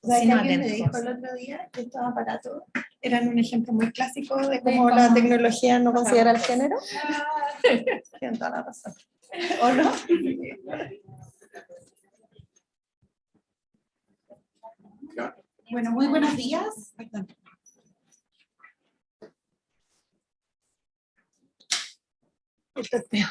O sea, que Sin alguien me atentos. dijo el otro día que estos aparatos eran un ejemplo muy clásico de cómo la tecnología no considera el género. Tienen toda la razón. ¿O no? Bueno, muy buenos días. Perdón. Esto es peor.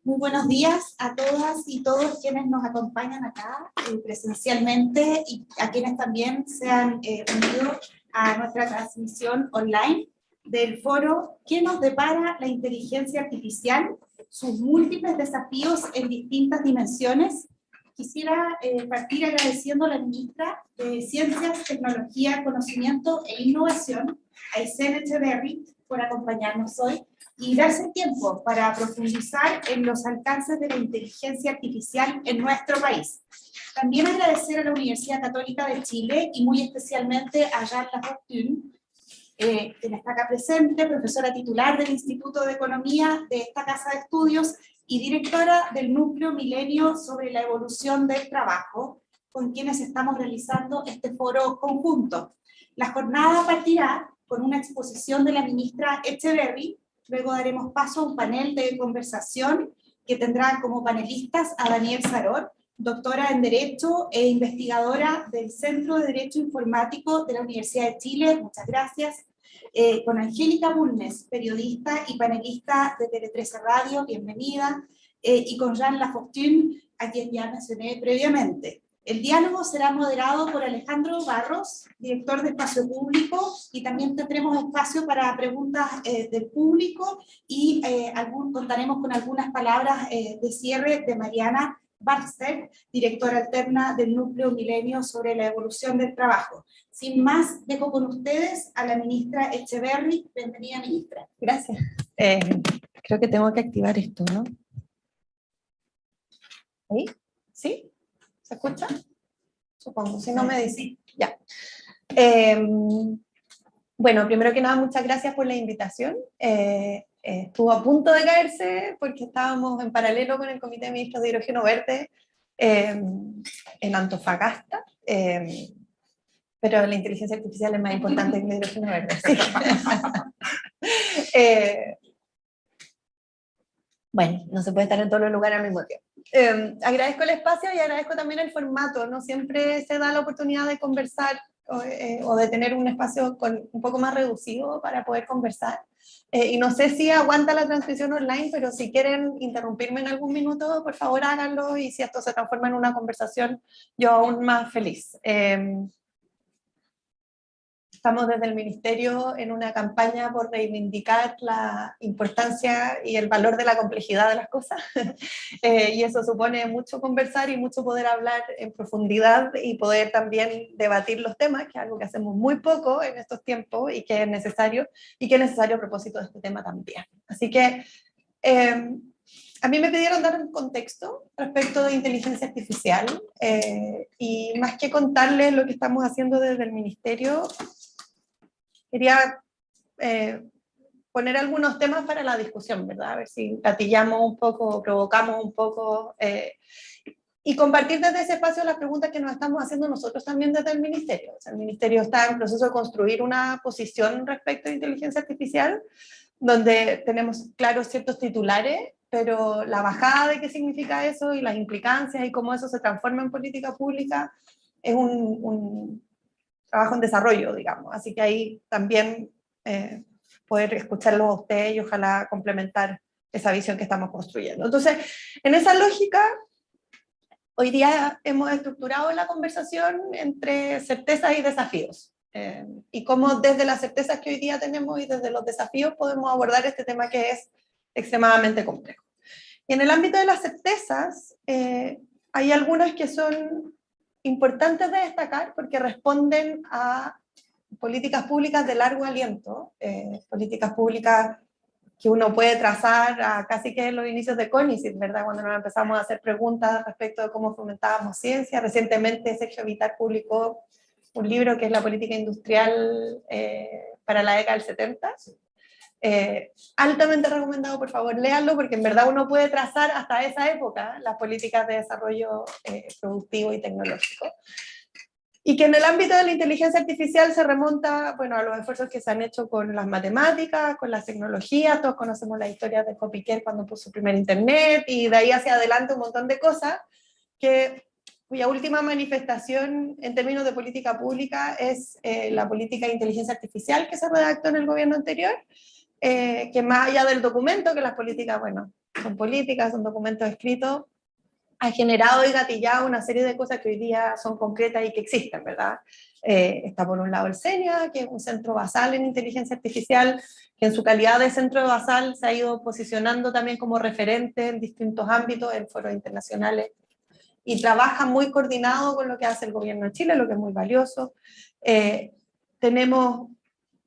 Muy buenos días a todas y todos quienes nos acompañan acá presencialmente y a quienes también se han unido a nuestra transmisión online del foro ¿Qué nos depara la inteligencia artificial? Sus múltiples desafíos en distintas dimensiones. Quisiera partir agradeciendo a la ministra de Ciencias, Tecnología, Conocimiento e Innovación, Aysén Echeverry, por acompañarnos hoy y darse tiempo para profundizar en los alcances de la inteligencia artificial en nuestro país. También agradecer a la Universidad Católica de Chile y muy especialmente a Jeanne Lafortune, quien está acá presente, profesora titular del Instituto de Economía de esta Casa de Estudios y directora del Núcleo Milenio sobre la Evolución del Trabajo, con quienes estamos realizando este foro conjunto. La jornada partirá con una exposición de la ministra Echeverry. Luego daremos paso a un panel de conversación que tendrá como panelistas a Daniel Saror, doctora en Derecho e investigadora del Centro de Derecho Informático de la Universidad de Chile, muchas gracias, con Angélica Bulnes, periodista y panelista de Tele13 Radio, bienvenida, y con Jeanne Lafortune, a quien ya mencioné previamente. El diálogo será moderado por Alejandro Barros, director de Espacio Público, y también tendremos espacio para preguntas del público y contaremos con algunas palabras de cierre de Mariana Baxter, directora alterna del Núcleo Milenio sobre la Evolución del Trabajo. Sin más, dejo con ustedes a la ministra Echeverry. Bienvenida, ministra. Gracias. Creo que tengo que activar esto, ¿no? ¿Ahí? ¿Sí? ¿Se escucha? Supongo, si no me dice. Ya. Bueno, primero que nada, muchas gracias por la invitación. Estuvo a punto de caerse porque estábamos en paralelo con el Comité de Ministros de Hidrógeno Verde en Antofagasta, pero la inteligencia artificial es más importante que el hidrógeno verde. Así que, bueno, no se puede estar en todos los lugares al mismo tiempo. Agradezco el espacio y agradezco también el formato. No siempre se da la oportunidad de conversar o de tener un espacio un poco más reducido para poder conversar. Y no sé si aguanta la transmisión online, pero si quieren interrumpirme en algún minuto, por favor háganlo, y si esto se transforma en una conversación, yo aún más feliz. Estamos desde el Ministerio en una campaña por reivindicar la importancia y el valor de la complejidad de las cosas. Y eso supone mucho conversar y mucho poder hablar en profundidad y poder también debatir los temas, que es algo que hacemos muy poco en estos tiempos y que es necesario a propósito de este tema también. Así que a mí me pidieron dar un contexto respecto de inteligencia artificial y más que contarles lo que estamos haciendo desde el Ministerio, quería poner algunos temas para la discusión, ¿verdad? A ver si gatillamos un poco, provocamos un poco, y compartir desde ese espacio las preguntas que nos estamos haciendo nosotros también desde el Ministerio. O sea, el Ministerio está en proceso de construir una posición respecto a inteligencia artificial, donde tenemos claros ciertos titulares, pero la bajada de qué significa eso y las implicancias y cómo eso se transforma en política pública es un trabajo en desarrollo, digamos. Así que ahí también poder escucharlo a ustedes y ojalá complementar esa visión que estamos construyendo. Entonces, en esa lógica, hoy día hemos estructurado la conversación entre certezas y desafíos. Y cómo desde las certezas que hoy día tenemos y desde los desafíos podemos abordar este tema que es extremadamente complejo. Y en el ámbito de las certezas, hay algunas que son importantes de destacar porque responden a políticas públicas de largo aliento, políticas públicas que uno puede trazar a casi que en los inicios de CONICET, ¿verdad? Cuando nos empezamos a hacer preguntas respecto de cómo fomentábamos ciencia. Recientemente Sergio Vitar publicó un libro que es La política industrial para la década del 70, Altamente recomendado, por favor, léanlo, porque en verdad uno puede trazar hasta esa época las políticas de desarrollo productivo y tecnológico. Y que en el ámbito de la inteligencia artificial se remonta, bueno, a los esfuerzos que se han hecho con las matemáticas, con las tecnologías. Todos conocemos la historia de Hopiquer cuando puso su primer internet, y de ahí hacia adelante un montón de cosas cuya última manifestación en términos de política pública es la política de inteligencia artificial que se redactó en el gobierno anterior, que más allá del documento, que las políticas, bueno, son políticas, son documentos escritos, ha generado y gatillado una serie de cosas que hoy día son concretas y que existen, ¿verdad? Está por un lado el CENIA, que es un centro basal en inteligencia artificial, que en su calidad de centro basal se ha ido posicionando también como referente en distintos ámbitos, en foros internacionales, y trabaja muy coordinado con lo que hace el gobierno de Chile, lo que es muy valioso. Tenemos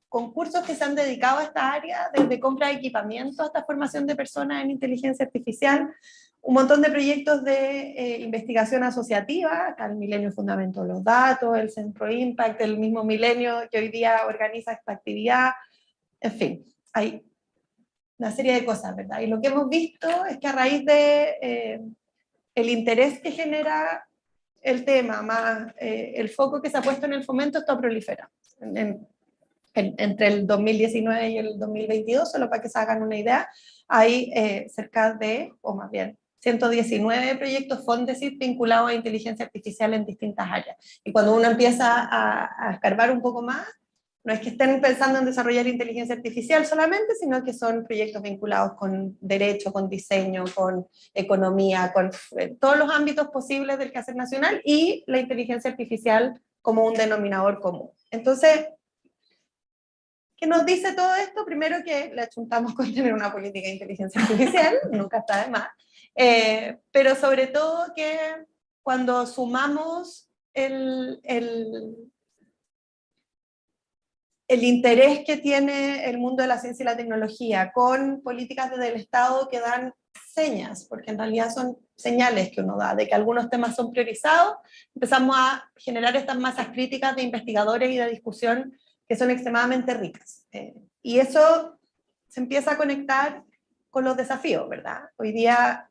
concursos que se han dedicado a esta área, desde compra de equipamiento hasta formación de personas en inteligencia artificial, un montón de proyectos de investigación asociativa, acá el Milenio Fundamento de los Datos, el Centro Impact, el mismo Milenio que hoy día organiza esta actividad, en fin, hay una serie de cosas, ¿verdad? Y lo que hemos visto es que a raíz de el interés que genera el tema, más el foco que se ha puesto en el fomento, esto prolifera. Entre el 2019 y el 2022, solo para que se hagan una idea, hay cerca de, o más bien, 119 proyectos Fondesit vinculados a inteligencia artificial en distintas áreas. Y cuando uno empieza a escarbar un poco más, no es que estén pensando en desarrollar inteligencia artificial solamente, sino que son proyectos vinculados con derecho, con diseño, con economía, con todos los ámbitos posibles del quehacer nacional, y la inteligencia artificial como un denominador común. Entonces, ¿qué nos dice todo esto? Primero, que le achuntamos con tener una política de inteligencia artificial, nunca está de más, pero sobre todo que cuando sumamos el interés que tiene el mundo de la ciencia y la tecnología con políticas desde el Estado que dan señas, porque en realidad son señales que uno da, de que algunos temas son priorizados, empezamos a generar estas masas críticas de investigadores y de discusión que son extremadamente ricas. Y eso se empieza a conectar con los desafíos, ¿verdad? Hoy día,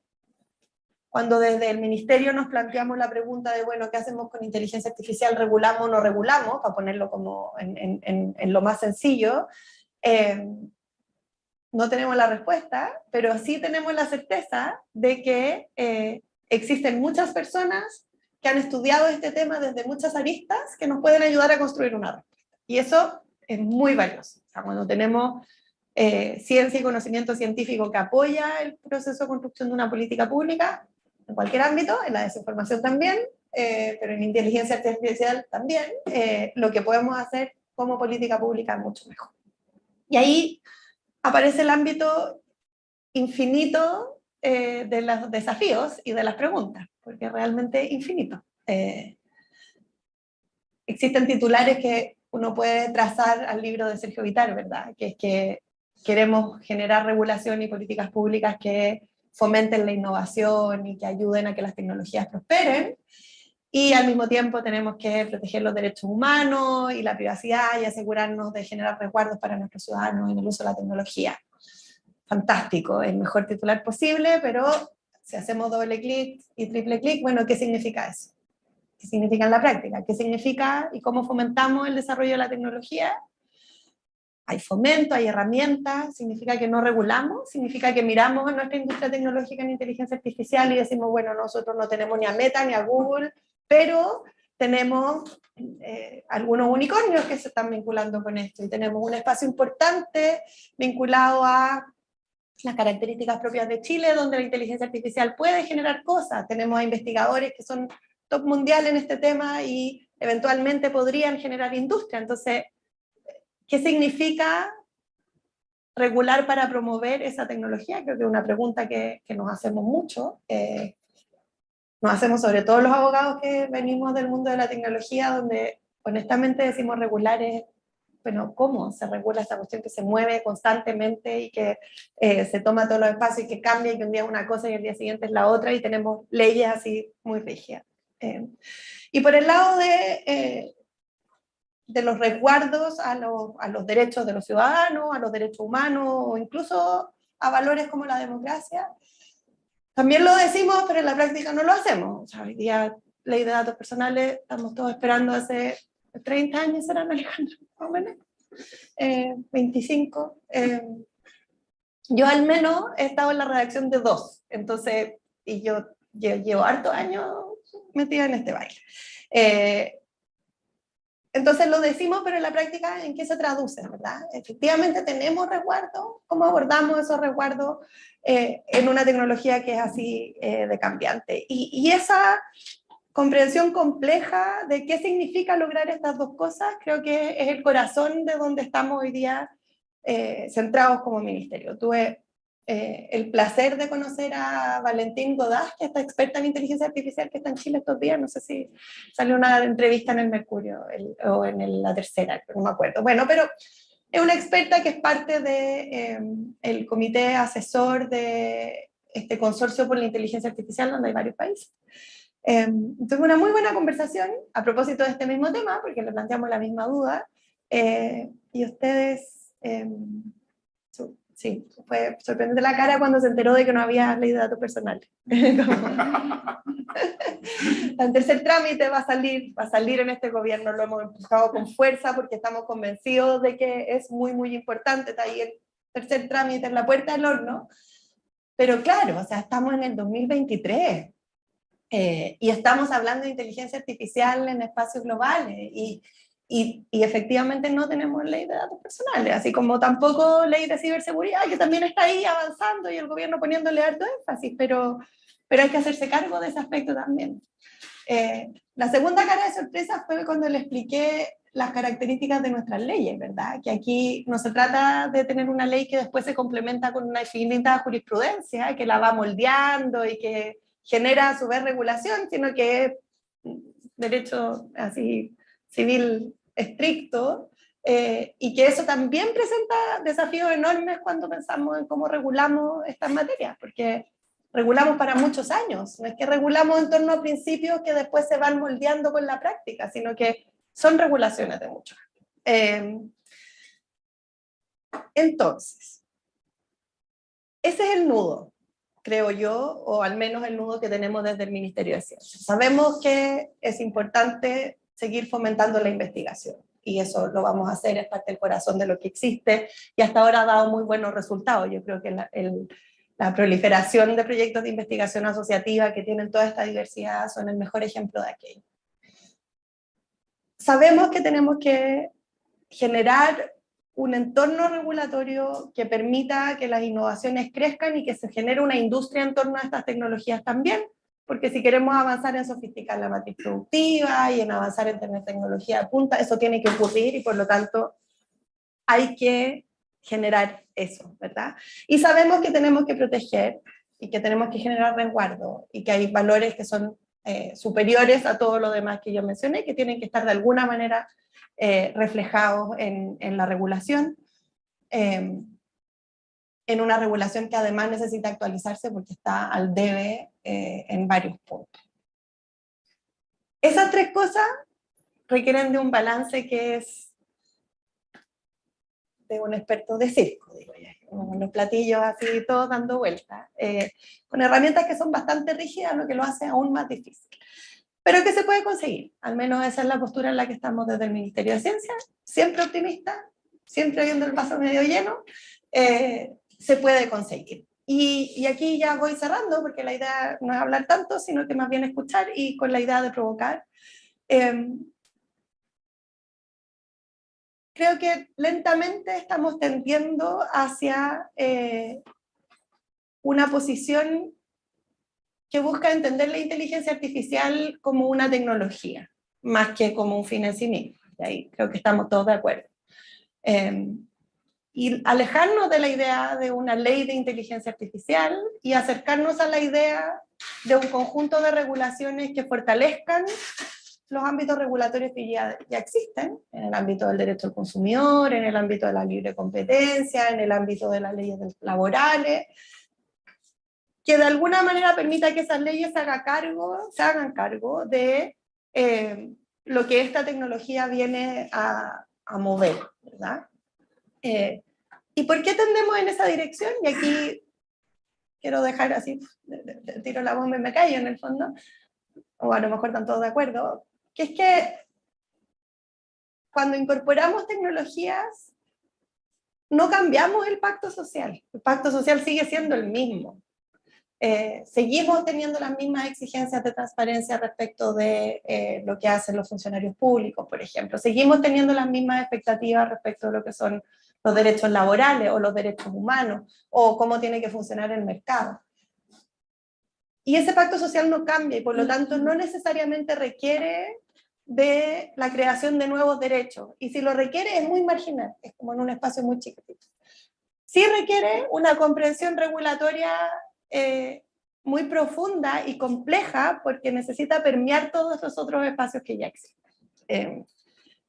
cuando desde el ministerio nos planteamos la pregunta de, bueno, ¿qué hacemos con inteligencia artificial? ¿Regulamos o no regulamos? Para ponerlo como en lo más sencillo, no tenemos la respuesta, pero sí tenemos la certeza de que existen muchas personas que han estudiado este tema desde muchas aristas que nos pueden ayudar a construir una respuesta. Y eso es muy valioso. O sea, cuando tenemos ciencia y conocimiento científico que apoya el proceso de construcción de una política pública, en cualquier ámbito, en la desinformación también, pero en inteligencia artificial también, lo que podemos hacer como política pública es mucho mejor. Y ahí aparece el ámbito infinito de los desafíos y de las preguntas, porque es realmente infinito. Existen titulares que uno puede trazar al libro de Sergio Vittar, ¿verdad? Que es que queremos generar regulación y políticas públicas que fomenten la innovación y que ayuden a que las tecnologías prosperen, y al mismo tiempo tenemos que proteger los derechos humanos y la privacidad y asegurarnos de generar resguardos para nuestros ciudadanos en el uso de la tecnología. Fantástico, el mejor titular posible, pero si hacemos doble clic y triple clic, bueno, ¿qué significa eso? ¿Qué significa en la práctica? ¿Qué significa y cómo fomentamos el desarrollo de la tecnología? Hay fomento, hay herramientas, significa que no regulamos, significa que miramos a nuestra industria tecnológica en inteligencia artificial y decimos, bueno, nosotros no tenemos ni a Meta ni a Google, pero tenemos algunos unicornios que se están vinculando con esto, y tenemos un espacio importante vinculado a las características propias de Chile, donde la inteligencia artificial puede generar cosas. Tenemos a investigadores que son top mundial en este tema y eventualmente podrían generar industria. Entonces, ¿qué significa regular para promover esa tecnología? Creo que es una pregunta que nos hacemos mucho. Nos hacemos sobre todo los abogados que venimos del mundo de la tecnología, donde honestamente decimos regular es, bueno, ¿cómo se regula esta cuestión que se mueve constantemente y que se toma todos los espacios y que cambia, y que un día es una cosa y el día siguiente es la otra, y tenemos leyes así muy rígidas? Y por el lado de de los resguardos a los derechos de los ciudadanos, a los derechos humanos, o incluso a valores como la democracia. También lo decimos, pero en la práctica no lo hacemos. O sea, hoy día, ley de datos personales, estamos todos esperando hace 30 años, ¿serán, Alejandro? Más o menos. 25. Yo al menos he estado en la redacción de 2, entonces, y yo llevo hartos años metida en este baile. Entonces lo decimos, pero en la práctica, ¿en qué se traduce, verdad? Efectivamente tenemos resguardo, ¿cómo abordamos esos resguardos en una tecnología que es así de cambiante? Y esa comprensión compleja de qué significa lograr estas dos cosas, creo que es el corazón de donde estamos hoy día centrados como ministerio. Tuve el placer de conocer a Valentín Godás, que está experta en inteligencia artificial, que está en Chile estos días, no sé si salió una entrevista en el Mercurio o en la Tercera, no me acuerdo. Bueno, pero es una experta que es parte del comité asesor de este consorcio por la inteligencia artificial, donde hay varios países. Tuve una muy buena conversación a propósito de este mismo tema, porque le planteamos la misma duda, y ustedes, sí, fue sorprendente la cara cuando se enteró de que no había ley de datos personales. El tercer trámite va a salir en este gobierno, lo hemos empujado con fuerza porque estamos convencidos de que es muy, muy importante, está ahí el tercer trámite en la puerta del horno, pero claro, o sea, estamos en el 2023, y estamos hablando de inteligencia artificial en espacios globales, y efectivamente no tenemos ley de datos personales, así como tampoco ley de ciberseguridad, que también está ahí avanzando y el gobierno poniéndole harto énfasis, pero hay que hacerse cargo de ese aspecto también. La segunda cara de sorpresa fue cuando le expliqué las características de nuestras leyes, ¿verdad? Que aquí no se trata de tener una ley que después se complementa con una infinita jurisprudencia, que la va moldeando y que genera a su vez regulación, sino que es derecho así civil estricto, y que eso también presenta desafíos enormes cuando pensamos en cómo regulamos estas materias, porque regulamos para muchos años, no es que regulamos en torno a principios que después se van moldeando con la práctica, sino que son regulaciones de muchos años. Entonces, ese es el nudo, creo yo, o al menos el nudo que tenemos desde el Ministerio de Ciencia. Sabemos que es importante seguir fomentando la investigación, y eso lo vamos a hacer, es parte del corazón de lo que existe, y hasta ahora ha dado muy buenos resultados. Yo creo que la proliferación de proyectos de investigación asociativa que tienen toda esta diversidad son el mejor ejemplo de aquello. Sabemos que tenemos que generar un entorno regulatorio que permita que las innovaciones crezcan y que se genere una industria en torno a estas tecnologías también, porque si queremos avanzar en sofisticar la matriz productiva y en avanzar en tener tecnología de punta, eso tiene que ocurrir, y por lo tanto hay que generar eso, ¿verdad? Y sabemos que tenemos que proteger y que tenemos que generar resguardo y que hay valores que son superiores a todo lo demás que yo mencioné, que tienen que estar de alguna manera reflejados en la regulación, en una regulación que además necesita actualizarse porque está al debe en varios puntos. Esas tres cosas requieren de un balance que es de un experto de circo, digo ya, con los platillos así todos dando vueltas, con herramientas que son bastante rígidas, lo que lo hace aún más difícil, pero que se puede conseguir. Al menos esa es la postura en la que estamos desde el Ministerio de Ciencia, siempre optimista, siempre viendo el vaso medio lleno, se puede conseguir. Y aquí ya voy cerrando, porque la idea no es hablar tanto, sino que más bien escuchar, y con la idea de provocar. Creo que lentamente estamos tendiendo hacia una posición que busca entender la inteligencia artificial como una tecnología, más que como un fin en sí mismo. Y ahí creo que estamos todos de acuerdo. Y alejarnos de la idea de una ley de inteligencia artificial y acercarnos a la idea de un conjunto de regulaciones que fortalezcan los ámbitos regulatorios que ya existen, en el ámbito del derecho al consumidor, en el ámbito de la libre competencia, en el ámbito de las leyes laborales, que de alguna manera permita que esas leyes se hagan cargo de lo que esta tecnología viene a mover, ¿verdad? ¿Y por qué tendemos en esa dirección? Y aquí quiero dejar así, tiro la bomba y me callo en el fondo, o a lo mejor están todos de acuerdo, que es que cuando incorporamos tecnologías, no cambiamos el pacto social sigue siendo el mismo. Seguimos teniendo las mismas exigencias de transparencia respecto de lo que hacen los funcionarios públicos, por ejemplo. Seguimos teniendo las mismas expectativas respecto de lo que son los derechos laborales o los derechos humanos, o cómo tiene que funcionar el mercado. Y ese pacto social no cambia, y por lo tanto no necesariamente requiere de la creación de nuevos derechos. Y si lo requiere es muy marginal, es como en un espacio muy chiquitito. Sí requiere una comprensión regulatoria muy profunda y compleja, porque necesita permear todos los otros espacios que ya existen.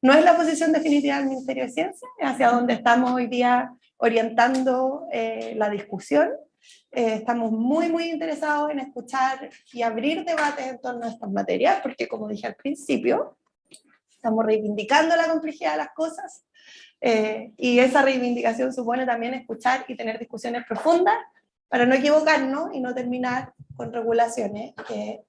No es la posición definitiva del Ministerio de Ciencia, es hacia donde estamos hoy día orientando la discusión. Estamos muy, muy interesados en escuchar y abrir debates en torno a estas materias, porque como dije al principio, estamos reivindicando la complejidad de las cosas, y esa reivindicación supone también escuchar y tener discusiones profundas para no equivocarnos y no terminar con regulaciones que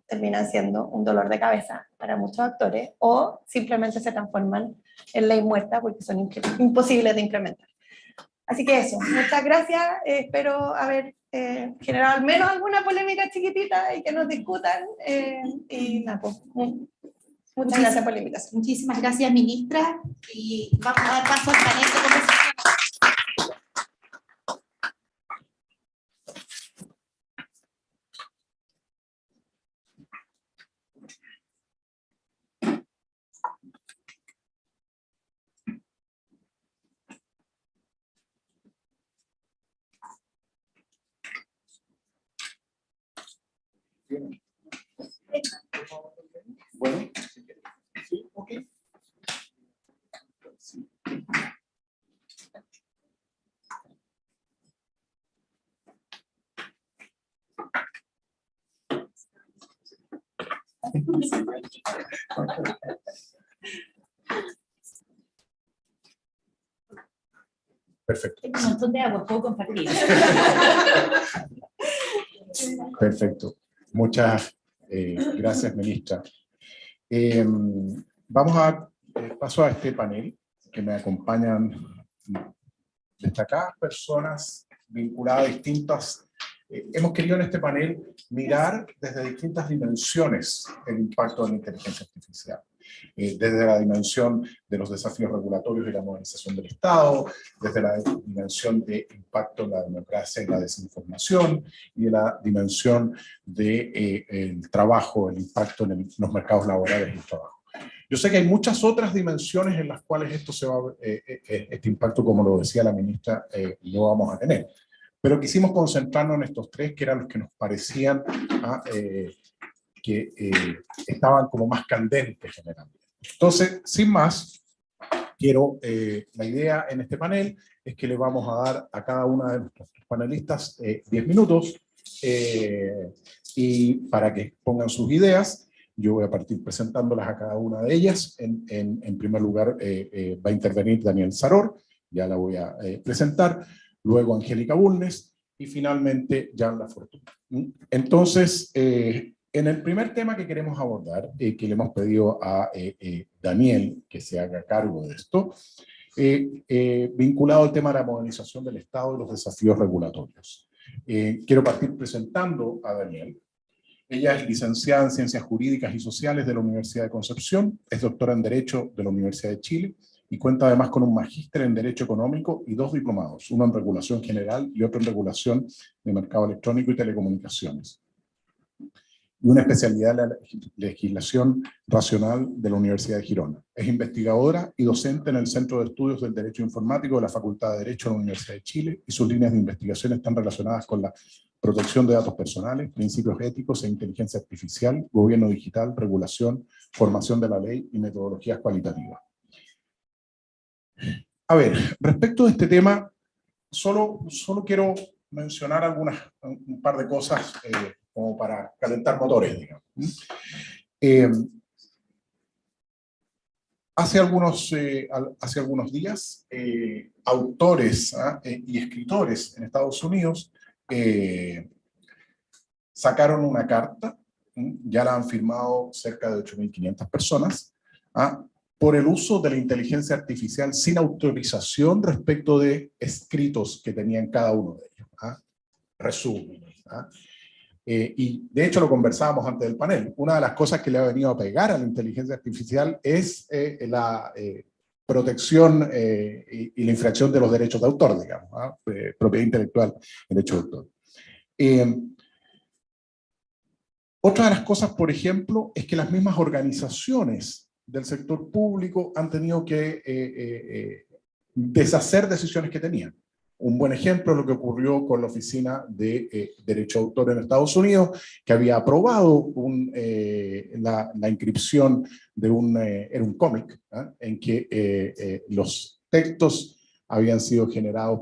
terminan siendo un dolor de cabeza para muchos actores, o simplemente se transforman en ley muerta porque son imposibles de implementar. Así que eso, muchas gracias, espero haber generado al menos alguna polémica chiquitita y que nos discutan, y nada, pues, muchas gracias por la invitación. Muchísimas gracias, ministra, y vamos a dar paso al panel de conversación. Bueno, sí, ok. Sí. Perfecto. Tengo un montón de agua, puedo compartir. Perfecto. Muchas gracias, ministra. Vamos a dar paso a este panel que me acompañan destacadas personas vinculadas a distintas. Hemos querido en este panel mirar desde distintas dimensiones el impacto de la inteligencia artificial. Desde la dimensión de los desafíos regulatorios y la modernización del Estado, desde la dimensión de impacto en la democracia y la desinformación, y de la dimensión del trabajo, el impacto en los mercados laborales y el trabajo. Yo sé que hay muchas otras dimensiones en las cuales esto se va, este impacto, como lo decía la ministra, lo vamos a tener. Pero quisimos concentrarnos en estos tres, que eran los que nos parecían que estaban como más candentes generalmente. Entonces, sin más, la idea en este panel es que le vamos a dar a cada una de nuestros panelistas 10 minutos y para que pongan sus ideas. Yo voy a partir presentándolas a cada una de ellas. En primer lugar va a intervenir Daniel Saror, ya la voy a presentar, luego Angélica Bulnes y finalmente Jan Lafortuna. Entonces, en el primer tema que queremos abordar, que le hemos pedido a Daniel que se haga cargo de esto, vinculado al tema de la modernización del Estado y los desafíos regulatorios. Quiero partir presentando a Daniel. Ella es licenciada en Ciencias Jurídicas y Sociales de la Universidad de Concepción, es doctora en Derecho de la Universidad de Chile y cuenta además con un magíster en Derecho Económico y 2 diplomados, uno en Regulación General y otro en Regulación de Mercado Electrónico y Telecomunicaciones, y una especialidad en la Legislación Racional de la Universidad de Girona. Es investigadora y docente en el Centro de Estudios del Derecho Informático de la Facultad de Derecho de la Universidad de Chile, y sus líneas de investigación están relacionadas con la protección de datos personales, principios éticos e inteligencia artificial, gobierno digital, regulación, formación de la ley y metodologías cualitativas. A ver, respecto de este tema, solo quiero mencionar un par de cosas como para calentar motores, digamos. hace algunos días, autores y escritores en Estados Unidos sacaron una carta, ya la han firmado cerca de 8.500 personas, por el uso de la inteligencia artificial sin autorización respecto de escritos que tenían cada uno de ellos, resúmenes. Y de hecho lo conversábamos antes del panel. Una de las cosas que le ha venido a pegar a la inteligencia artificial es la protección y la infracción de los derechos de autor, digamos, propiedad intelectual, derecho de autor. Otra de las cosas, por ejemplo, es que las mismas organizaciones del sector público han tenido que deshacer decisiones que tenían. Un buen ejemplo es lo que ocurrió con la Oficina de Derecho de Autor en Estados Unidos, que había aprobado la inscripción de era un cómic, en que los textos habían sido generados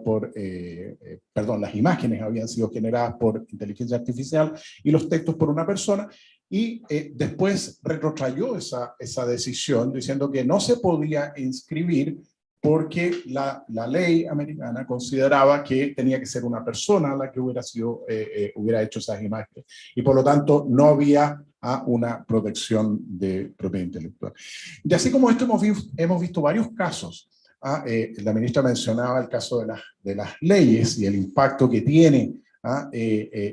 las imágenes habían sido generadas por inteligencia artificial y los textos por una persona, y después retrotrayó esa decisión diciendo que no se podía inscribir porque la ley americana consideraba que tenía que ser una persona la que hubiera hecho esas imágenes, y por lo tanto no había una protección de propiedad intelectual. Y así como esto hemos visto varios casos. La ministra mencionaba el caso de las leyes y el impacto que tiene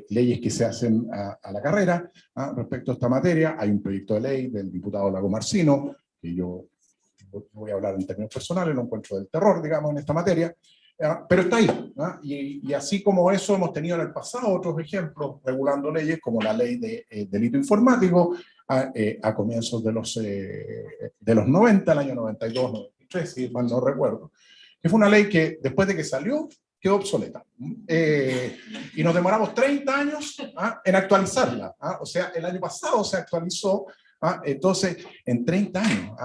leyes que se hacen a la carrera respecto a esta materia. Hay un proyecto de ley del diputado Lagomarsino, que yo voy a hablar en términos personales, lo encuentro del terror, digamos, en esta materia, pero está ahí. Y así como eso hemos tenido en el pasado otros ejemplos regulando leyes, como la ley de delito informático, a comienzos de los 90, el año 92, 93, si mal no recuerdo, que fue una ley que después de que salió quedó obsoleta. Y nos demoramos 30 años en actualizarla. O sea, el año pasado se actualizó. Entonces, en 30 años,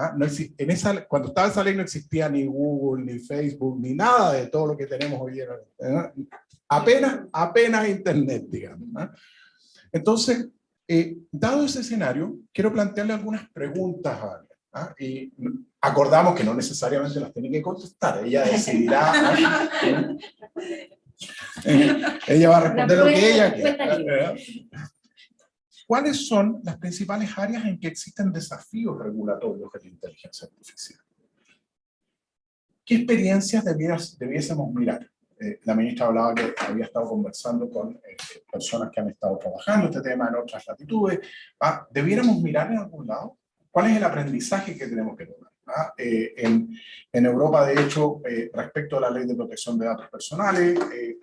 cuando estaba esa ley no existía ni Google, ni Facebook, ni nada de todo lo que tenemos hoy día. Apenas Internet, digamos. Entonces, dado ese escenario, quiero plantearle algunas preguntas a Ania. Y acordamos que no necesariamente las tiene que contestar, ella decidirá. Ella va a responder lo que ella quiera. ¿Cuáles son las principales áreas en que existen desafíos regulatorios de la inteligencia artificial? ¿Qué experiencias debiésemos mirar? La ministra hablaba que había estado conversando con personas que han estado trabajando este tema en otras latitudes. ¿Debiéramos mirar en algún lado? ¿Cuál es el aprendizaje que tenemos que tomar? En Europa, de hecho, respecto a la ley de protección de datos personales,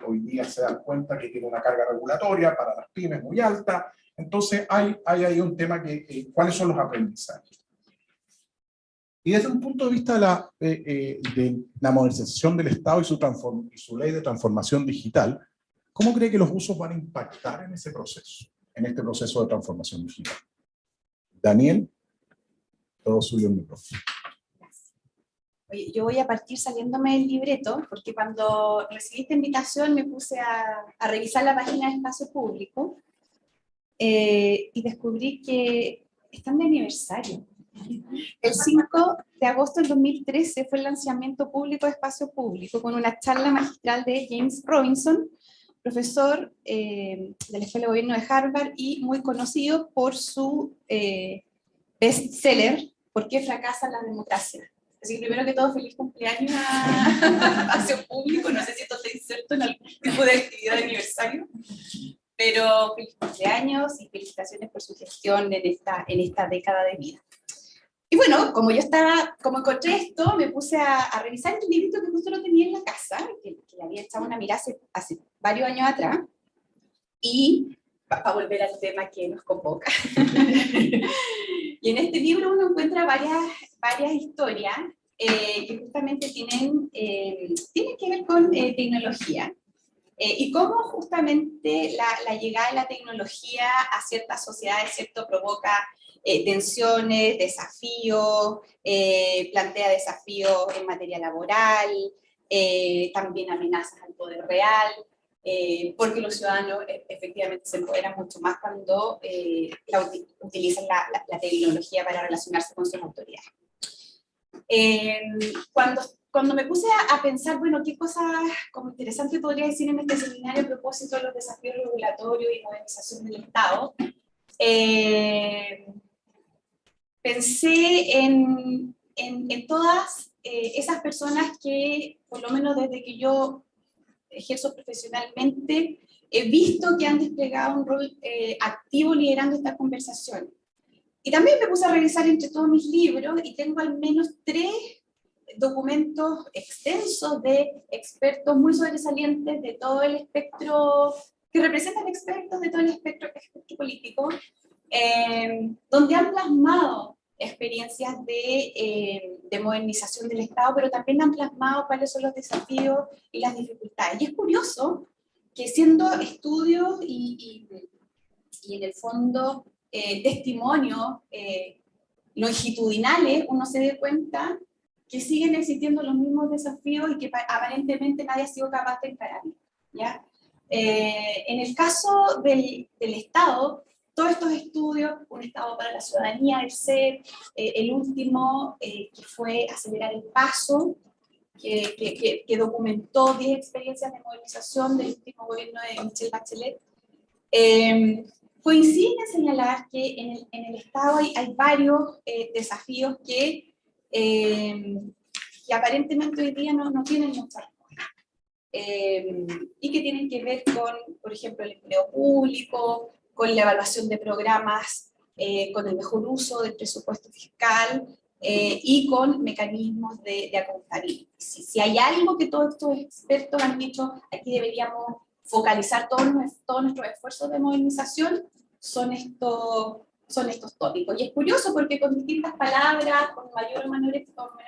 hoy día se dan cuenta que tiene una carga regulatoria para las pymes muy alta. Entonces hay ahí un tema ¿cuáles son los aprendizajes? Y desde un punto de vista de la modernización del Estado y su ley de transformación digital, ¿cómo cree que los usos van a impactar en ese proceso, en este proceso de transformación digital? Daniel, todo suyo el micrófono. Oye, yo voy a partir saliéndome del libreto, porque cuando recibí esta invitación me puse a revisar la página de Espacio Público y descubrí que están de aniversario. El 5 de agosto del 2013 fue el lanzamiento público de Espacio Público con una charla magistral de James Robinson, profesor de la Escuela de Gobierno de Harvard y muy conocido por su bestseller ¿Por qué fracasa la democracia? Así que primero que todo, feliz cumpleaños a Espacio Público. No sé si esto está inserto en algún tipo de actividad de aniversario, pero feliz cumpleaños y felicitaciones por su gestión en esta década de vida. Y bueno, como encontré esto, me puse a revisar el librito que justo lo tenía en la casa, que le había echado una mirada hace varios años atrás, y para volver al tema que nos convoca. Y en este libro uno encuentra varias historias que justamente tienen que ver con tecnología. Y cómo justamente la llegada de la tecnología a ciertas sociedades, ¿cierto?, provoca tensiones, desafíos, plantea desafíos en materia laboral, también amenazas al poder real, porque los ciudadanos efectivamente se empoderan mucho más cuando utilizan la tecnología para relacionarse con sus autoridades. Cuando me puse a pensar, bueno, qué cosas como interesante podría decir en este seminario a propósito de los desafíos regulatorios y modernización del Estado, pensé en todas esas personas que, por lo menos desde que yo ejerzo profesionalmente, he visto que han desplegado un rol activo liderando esta conversación. Y también me puse a revisar entre todos mis libros y tengo al menos 3 documentos extensos de expertos muy sobresalientes de todo el espectro, que representan expertos de todo el espectro político, donde han plasmado experiencias de modernización del Estado, pero también han plasmado cuáles son los desafíos y las dificultades. Y es curioso que siendo estudios y en el fondo testimonios longitudinales, uno se dé cuenta que siguen existiendo los mismos desafíos y que aparentemente nadie ha sido capaz de encararlos, ¿ya? En el caso del Estado, todos estos estudios, un Estado para la ciudadanía, el CEP, el último que fue Acelerar el Paso, que documentó 10 experiencias de modernización del último gobierno de Michelle Bachelet, coinciden en señalar que en el Estado hay varios desafíos que aparentemente hoy día no tienen mucha respuesta, y que tienen que ver con, por ejemplo, el empleo público, con la evaluación de programas, con el mejor uso del presupuesto fiscal, y con mecanismos de accountability. Si hay algo que todos estos expertos han dicho, aquí deberíamos focalizar todos nuestros esfuerzos de modernización, son estos tópicos. Y es curioso porque con distintas palabras, con mayor o menor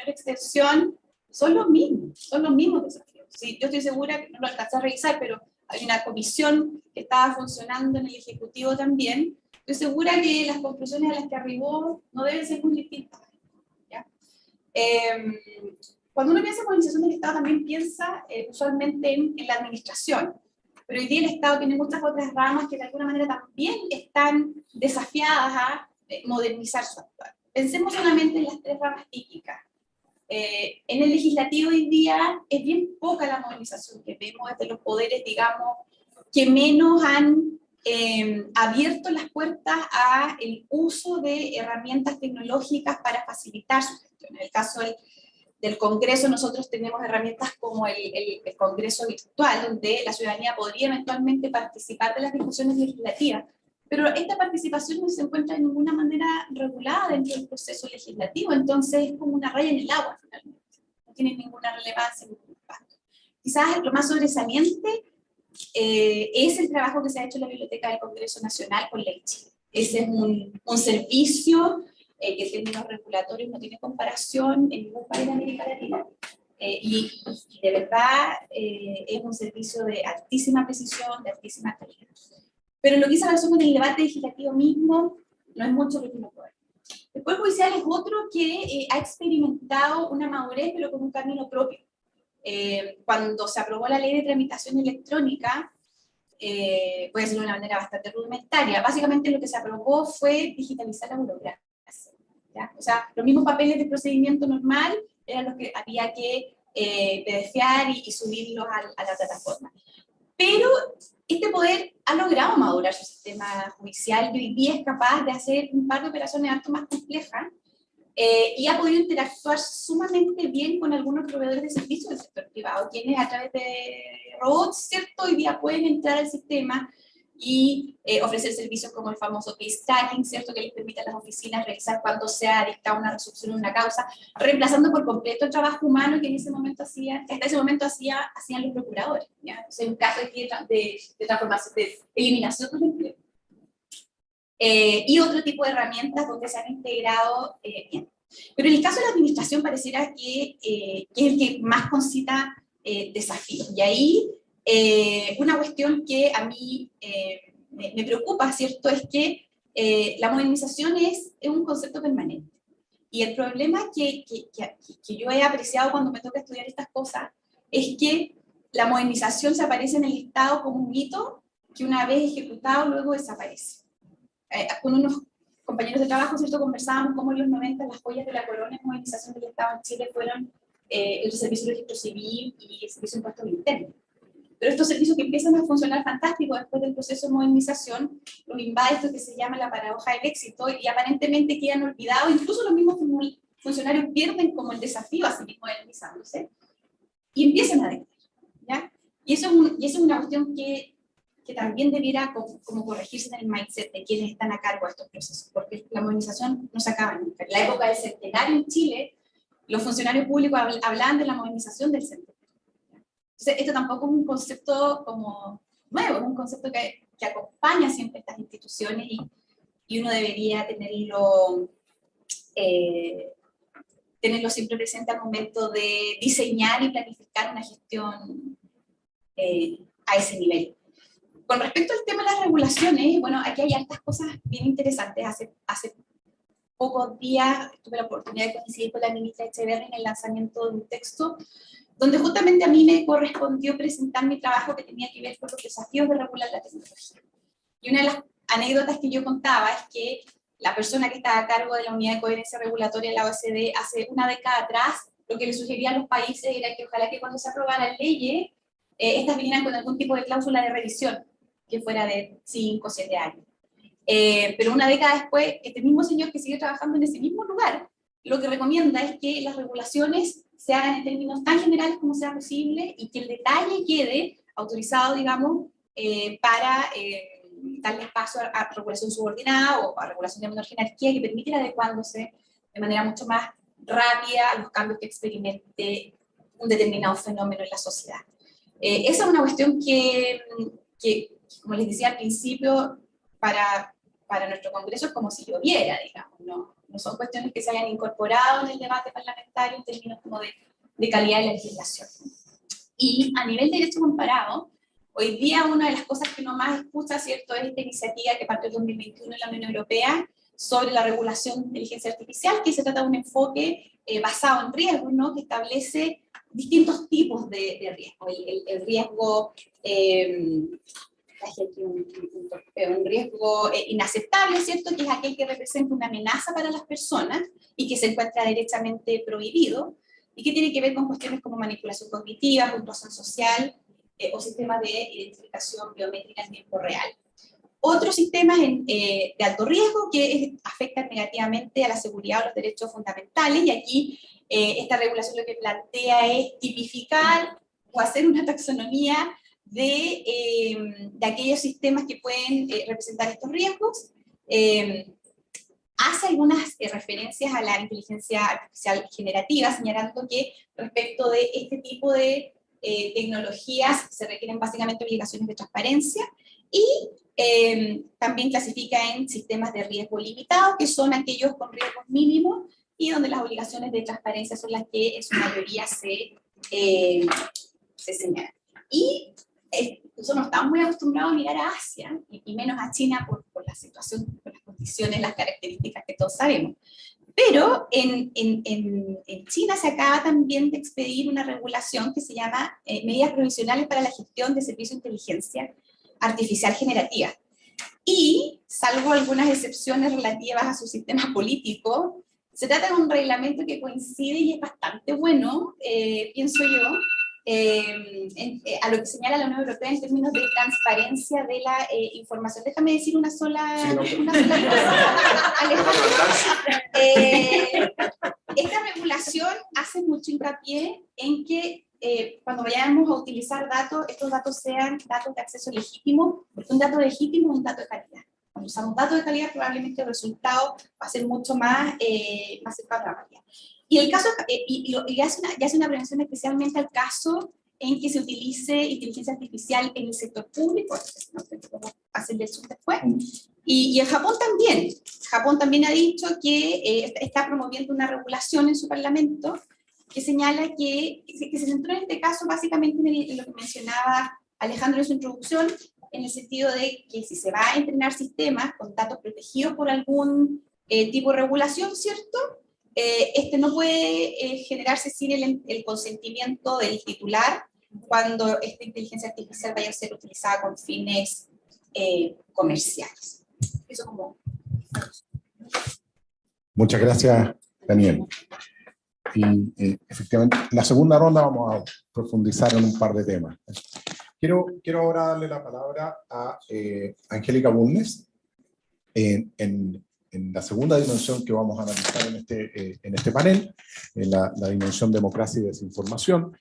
extensión, son los mismos desafíos. Sí, yo estoy segura que no lo alcancé a revisar, pero hay una comisión que estaba funcionando en el Ejecutivo también. Estoy segura que las conclusiones a las que arribó no deben ser muy distintas, ¿ya? Cuando uno piensa en modernización del Estado, también piensa usualmente en la administración. Pero hoy día el Estado tiene muchas otras ramas que de alguna manera también están desafiadas a modernizar su actuar. Pensemos solamente en las 3 ramas típicas. En el legislativo hoy día es bien poca la modernización que vemos desde los poderes, digamos, que menos han abierto las puertas al uso de herramientas tecnológicas para facilitar su gestión. En el caso del Congreso, nosotros tenemos herramientas como el Congreso virtual, donde la ciudadanía podría eventualmente participar de las discusiones legislativas, pero esta participación no se encuentra de ninguna manera regulada dentro del proceso legislativo, entonces es como una raya en el agua, finalmente. No tiene ninguna relevancia, ningún impacto. Quizás lo más sobresaliente es el trabajo que se ha hecho en la Biblioteca del Congreso Nacional con Ley Chile. Ese es un servicio que en términos regulatorios no tiene comparación en ningún país de América Latina. Y de verdad es un servicio de altísima precisión, de altísima calidad. Pero lo que hizo relación con el debate legislativo mismo no es mucho lo que uno puede ver. El Poder Judicial es otro que ha experimentado una madurez, pero con un camino propio. Cuando se aprobó la ley de tramitación electrónica, puede ser de una manera bastante rudimentaria. Básicamente lo que se aprobó fue digitalizar la burocracia, ¿ya? O sea, los mismos papeles de procedimiento normal eran los que había que PDFear y subirlos a la plataforma. Pero este poder ha logrado madurar su sistema judicial y hoy día es capaz de hacer un par de operaciones harto más complejas, y ha podido interactuar sumamente bien con algunos proveedores de servicios del sector privado, quienes a través de robots, ¿cierto?, hoy día pueden entrar al sistema y ofrecer servicios como el famoso case tracking, ¿cierto?, que les permite a las oficinas revisar cuándo se ha dictado una resolución en una causa, reemplazando por completo el trabajo humano que en ese momento hacían los procuradores, ¿ya? O sea, un caso de transformación, de eliminación del empleo. Y otro tipo de herramientas donde se han integrado bien. Pero en el caso de la administración pareciera que es el que más concita desafíos. Y ahí una cuestión que a mí me preocupa, ¿cierto?, es que la modernización es un concepto permanente. Y el problema que yo he apreciado cuando me toca estudiar estas cosas es que la modernización se aparece en el Estado como un mito que una vez ejecutado luego desaparece. Con compañeros de trabajo, ¿cierto? Conversábamos cómo en los 90 las joyas de la corona en modernización del Estado en Chile fueron el Servicio de Registro Civil y el Servicio de Impuestos Internos. Pero estos servicios que empiezan a funcionar fantástico después del proceso de modernización, los invade esto que se llama la paradoja del éxito y aparentemente quedan olvidados, incluso los mismos funcionarios pierden como el desafío a seguir modernizándose y empiezan a decaer, ¿ya? Y eso es una cuestión que también debiera como corregirse en el mindset de quienes están a cargo de estos procesos, porque la modernización no se acaba nunca. En la época del centenario en Chile, los funcionarios públicos hablaban de la modernización del centenario. Entonces, esto tampoco es un concepto como nuevo, es un concepto que acompaña siempre estas instituciones y uno debería tenerlo siempre presente al momento de diseñar y planificar una gestión a ese nivel. Con respecto al tema de las regulaciones, bueno, aquí hay hartas cosas bien interesantes. Hace pocos días tuve la oportunidad de coincidir con la ministra Echeverri en el lanzamiento de un texto donde justamente a mí me correspondió presentar mi trabajo que tenía que ver con los desafíos de regular la tecnología. Y una de las anécdotas que yo contaba es que la persona que estaba a cargo de la Unidad de Coherencia Regulatoria de la OECD hace una década atrás, lo que le sugería a los países era que ojalá que cuando se aprobaran leyes, estas vinieran con algún tipo de cláusula de revisión, que fuera de 5 o 7 años. Pero una década después, este mismo señor que sigue trabajando en ese mismo lugar, lo que recomienda es que las regulaciones se hagan en términos tan generales como sea posible y que el detalle quede autorizado, digamos, para darle espacio a regulación subordinada o a regulación de menor jerarquía que permite ir adecuándose de manera mucho más rápida a los cambios que experimente un determinado fenómeno en la sociedad. Esa es una cuestión que, como les decía al principio, para nuestro Congreso es como si lloviera, digamos, no son cuestiones que se hayan incorporado en el debate parlamentario en términos como de calidad de la legislación. Y a nivel de derecho comparado, hoy día una de las cosas que uno más escucha, ¿cierto?, es esta iniciativa que partió en 2021 en la Unión Europea sobre la regulación de inteligencia artificial, que se trata de un enfoque basado en riesgos, ¿no?, que establece distintos tipos de riesgo. El riesgo un riesgo inaceptable, ¿cierto?, que es aquel que representa una amenaza para las personas y que se encuentra derechamente prohibido, y que tiene que ver con cuestiones como manipulación cognitiva, puntuación social o sistemas de identificación biométrica en tiempo real. Otros sistemas de alto riesgo que afectan negativamente a la seguridad o los derechos fundamentales, y aquí esta regulación lo que plantea es tipificar o hacer una taxonomía de aquellos sistemas que pueden representar estos riesgos. Hace algunas referencias a la inteligencia artificial generativa, señalando que respecto de este tipo de tecnologías se requieren básicamente obligaciones de transparencia, y también clasifica en sistemas de riesgo limitado, que son aquellos con riesgos mínimos y donde las obligaciones de transparencia son las que en su mayoría se señalan. Y nosotros no estamos muy acostumbrados a mirar a Asia, y menos a China por la situación, por las condiciones, las características que todos sabemos. Pero en China se acaba también de expedir una regulación que se llama Medidas Provisionales para la Gestión de Servicios de Inteligencia Artificial Generativa. Y, salvo algunas excepciones relativas a su sistema político, se trata de un reglamento que coincide y es bastante bueno, pienso yo, a lo que señala la Unión Europea en términos de transparencia de la información. Déjame decir una sola cosa, esta regulación hace mucho hincapié en que cuando vayamos a utilizar datos, estos datos sean datos de acceso legítimo, porque un dato legítimo es un dato de calidad. Cuando usamos datos de calidad, probablemente el resultado va a ser mucho más cercano a la calidad. Y el caso, y hace una prevención especialmente al caso en que se utilice inteligencia artificial en el sector público, no sé cómo hacer del sur después. Y en Japón también ha dicho que está promoviendo una regulación en su parlamento que señala que se centró en este caso básicamente en lo que mencionaba Alejandro en su introducción, en el sentido de que si se va a entrenar sistemas con datos protegidos por algún tipo de regulación, ¿cierto?, este no puede generarse sin el consentimiento del titular cuando esta inteligencia artificial vaya a ser utilizada con fines comerciales. Eso como... Muchas gracias, Daniel. Y efectivamente, en la segunda ronda vamos a profundizar en un par de temas. Quiero ahora darle la palabra a Angélica Bulnes en la segunda dimensión que vamos a analizar en este panel, en la dimensión democracia y desinformación.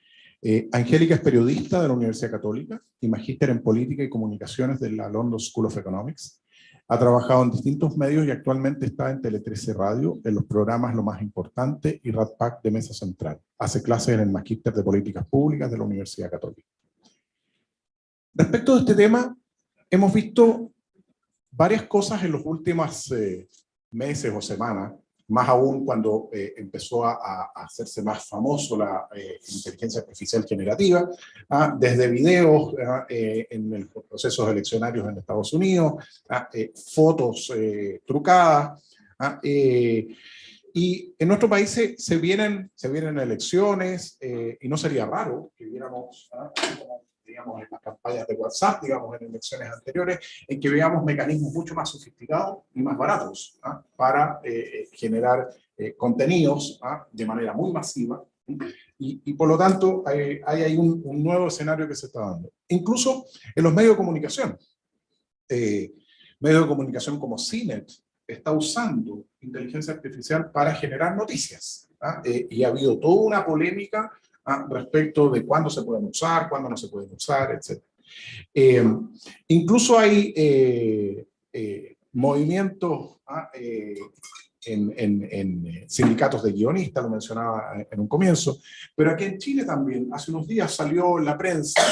Angélica es periodista de la Universidad Católica y magíster en política y comunicaciones de la London School of Economics. Ha trabajado en distintos medios y actualmente está en Tele 13 Radio, en los programas Lo Más Importante y RADPAC de Mesa Central. Hace clases en el magíster de políticas públicas de la Universidad Católica. Respecto de este tema, hemos visto varias cosas en los últimos meses o semanas, más aún cuando empezó a hacerse más famoso la inteligencia artificial generativa, desde videos en los procesos eleccionarios en Estados Unidos, fotos trucadas, y en nuestro país se vienen elecciones, y no sería raro que viéramos, digamos, en las campañas de WhatsApp, digamos, en elecciones anteriores, en que veamos mecanismos mucho más sofisticados y más baratos para generar contenidos de manera muy masiva, y por lo tanto hay ahí un nuevo escenario que se está dando. Incluso en los medios de comunicación. Medios de comunicación como CNET está usando inteligencia artificial para generar noticias, y ha habido toda una polémica respecto de cuándo se pueden usar, cuándo no se pueden usar, etc. Incluso hay movimientos en sindicatos de guionistas, lo mencionaba en un comienzo, pero aquí en Chile también, hace unos días salió en la prensa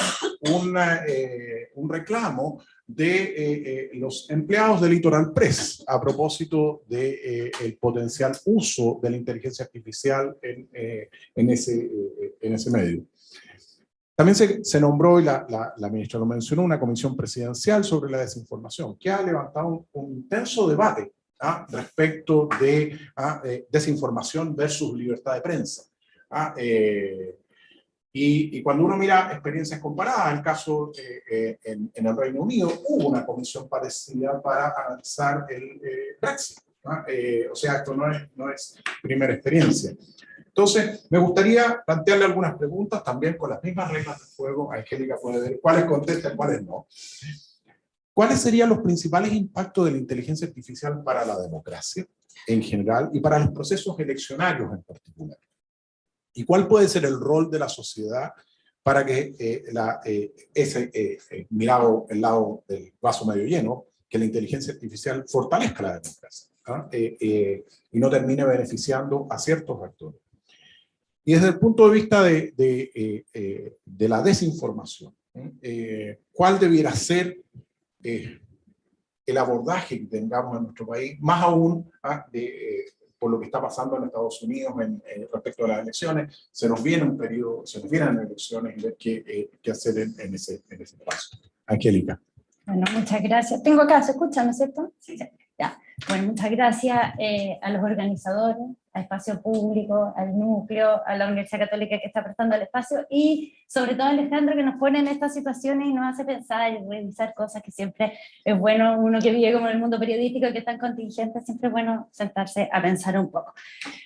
un reclamo de los empleados de Litoral Press a propósito del potencial uso de la inteligencia artificial en ese medio. También se nombró, y la ministra lo mencionó, una comisión presidencial sobre la desinformación, que ha levantado un intenso debate respecto de desinformación versus libertad de prensa. Y cuando uno mira experiencias comparadas, el caso en el Reino Unido, hubo una comisión parecida para analizar el Brexit. O sea, esto no es primera experiencia. Entonces, me gustaría plantearle algunas preguntas, también con las mismas reglas de juego. Angélica puede ver cuáles contestan, cuáles no. ¿Cuáles serían los principales impactos de la inteligencia artificial para la democracia en general y para los procesos eleccionarios en particular? ¿Y cuál puede ser el rol de la sociedad para que mirado el lado del vaso medio lleno, que la inteligencia artificial fortalezca la democracia y no termine beneficiando a ciertos actores? Y desde el punto de vista de la desinformación, ¿cuál debiera ser el abordaje que tengamos en nuestro país, más aún por lo que está pasando en Estados Unidos respecto a las elecciones? Se nos viene un periodo, se nos vienen elecciones, y ver qué hacer en ese paso. Angélica. Bueno, muchas gracias. Tengo acá, ¿se escucha, no es cierto? Sí. Ya. Bueno, muchas gracias a los organizadores, a Espacio Público, al Núcleo, a la Universidad Católica que está prestando el espacio, y sobre todo a Alejandro, que nos pone en estas situaciones y nos hace pensar y revisar cosas que siempre es bueno, uno que vive como en el mundo periodístico, que es tan contingente, siempre es bueno sentarse a pensar un poco.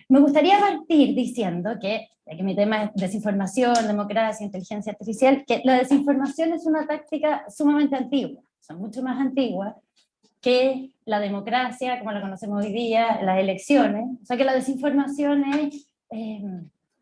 Me gustaría partir diciendo que, ya que mi tema es desinformación, democracia, inteligencia artificial, que la desinformación es una táctica sumamente antigua, son mucho más antiguas que la democracia, como la conocemos hoy día, las elecciones. O sea que la desinformación es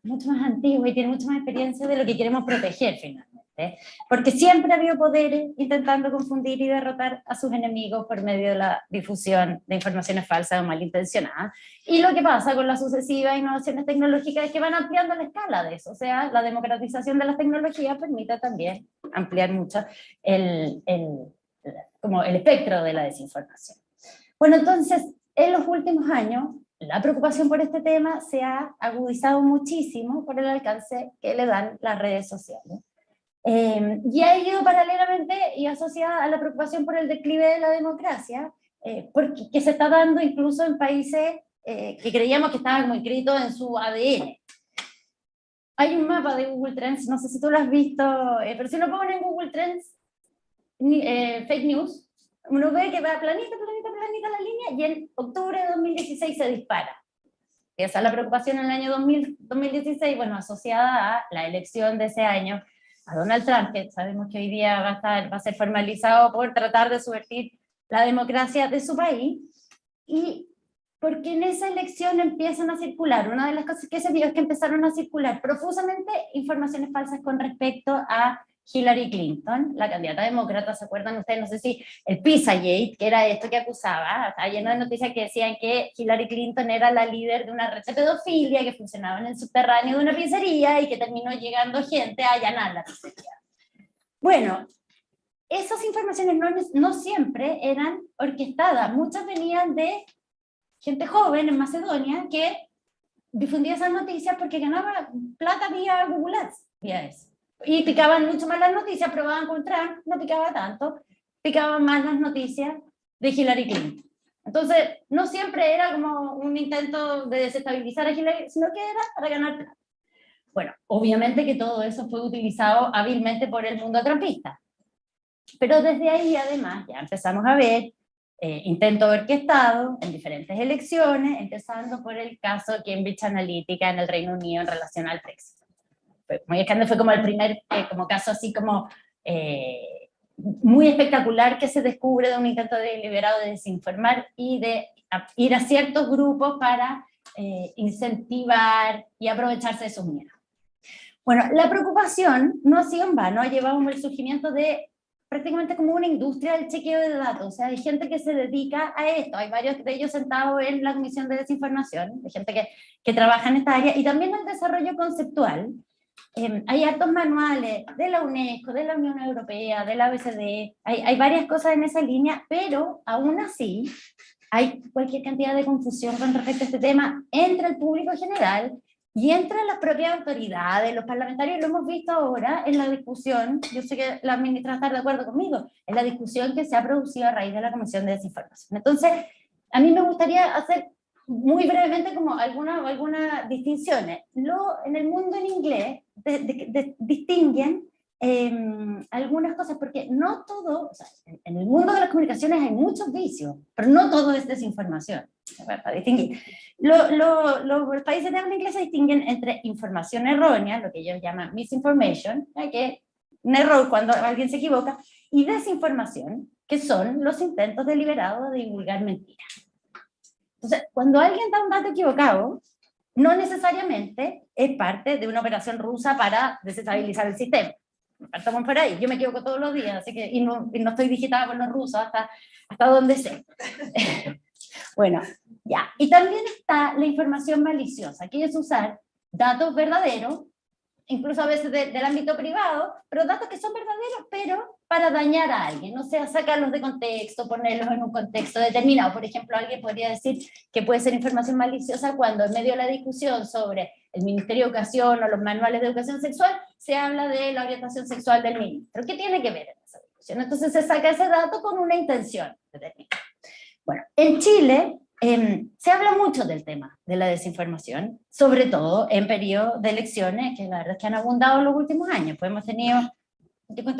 mucho más antigua y tiene mucha más experiencia de lo que queremos proteger finalmente. Porque siempre ha habido poderes intentando confundir y derrotar a sus enemigos por medio de la difusión de informaciones falsas o malintencionadas. Y lo que pasa con las sucesivas innovaciones tecnológicas es que van ampliando la escala de eso. O sea, la democratización de las tecnologías permite también ampliar mucho como el espectro de la desinformación. Bueno, entonces, en los últimos años, la preocupación por este tema se ha agudizado muchísimo por el alcance que le dan las redes sociales. Y ha ido paralelamente y asociada a la preocupación por el declive de la democracia, que se está dando incluso en países que creíamos que estaban como inscritos en su ADN. Hay un mapa de Google Trends, no sé si tú lo has visto, pero si lo ponen en Google Trends, fake news, uno ve que va planita la línea, y en octubre de 2016 se dispara. Esa es la preocupación en el año 2016, bueno, asociada a la elección de ese año, a Donald Trump, que sabemos que hoy día va a ser formalizado por tratar de subvertir la democracia de su país, y porque en esa elección empiezan a circular, una de las cosas que se vio es que empezaron a circular profusamente informaciones falsas con respecto a Hillary Clinton, la candidata demócrata. ¿Se acuerdan ustedes? No sé si el Pizzagate, que era esto que acusaba, estaba lleno de noticias que decían que Hillary Clinton era la líder de una red de pedofilia que funcionaba en el subterráneo de una pizzería y que terminó llegando gente a allanar la pizzería. Bueno, esas informaciones no siempre eran orquestadas, muchas venían de gente joven en Macedonia que difundía esas noticias porque ganaba plata vía Google Ads, vía eso. Y picaban mucho más las noticias, probaban con Trump, no picaba tanto, picaban más las noticias de Hillary Clinton. Entonces, no siempre era como un intento de desestabilizar a Hillary, sino que era para ganar plata. Bueno, obviamente que todo eso fue utilizado hábilmente por el mundo trumpista. Pero desde ahí, además, ya empezamos a ver intentos orquestados en diferentes elecciones, empezando por el caso Cambridge Analytica en el Reino Unido en relación al Brexit. Muy escándalo, fue como el primer como caso así como muy espectacular que se descubre de un intento deliberado de desinformar y de ir a ciertos grupos para incentivar y aprovecharse de sus miedos. Bueno, la preocupación no ha sido en vano, ha llevado al surgimiento de prácticamente como una industria del chequeo de datos, o sea, hay gente que se dedica a esto, hay varios de ellos sentados en la Comisión de Desinformación, de gente que trabaja en esta área, y también el desarrollo conceptual. Hay hartos manuales de la UNESCO, de la Unión Europea, de la OECD, hay varias cosas en esa línea, pero aún así hay cualquier cantidad de confusión con respecto a este tema entre el público general y entre las propias autoridades, los parlamentarios. Lo hemos visto ahora en la discusión, yo sé que la ministra está de acuerdo conmigo, en la discusión que se ha producido a raíz de la Comisión de Desinformación. Entonces, a mí me gustaría hacer muy brevemente como algunas distinciones. En el mundo en inglés distinguen algunas cosas, porque no todo, o sea, en el mundo de las comunicaciones hay muchos vicios, pero no todo es desinformación, para distinguir. Los países de habla inglesa distinguen entre información errónea, lo que ellos llaman misinformation, que es un error cuando alguien se equivoca, y desinformación, que son los intentos deliberados de divulgar mentiras. Entonces, cuando alguien da un dato equivocado, no necesariamente es parte de una operación rusa para desestabilizar el sistema. Partamos por ahí. Yo me equivoco todos los días, así que, y no estoy digitada con los rusos hasta donde sé. Bueno, ya. Y también está la información maliciosa, que es usar datos verdaderos, incluso a veces del ámbito privado, pero datos que son verdaderos, pero para dañar a alguien, o sea, sacarlos de contexto, ponerlos en un contexto determinado. Por ejemplo, alguien podría decir que puede ser información maliciosa cuando en medio de la discusión sobre el Ministerio de Educación o los manuales de educación sexual, se habla de la orientación sexual del ministro. ¿Qué tiene que ver en esa discusión? Entonces se saca ese dato con una intención determinada. Bueno, en Chile se habla mucho del tema de la desinformación, sobre todo en periodos de elecciones, que la verdad es que han abundado en los últimos años. Pues hemos tenido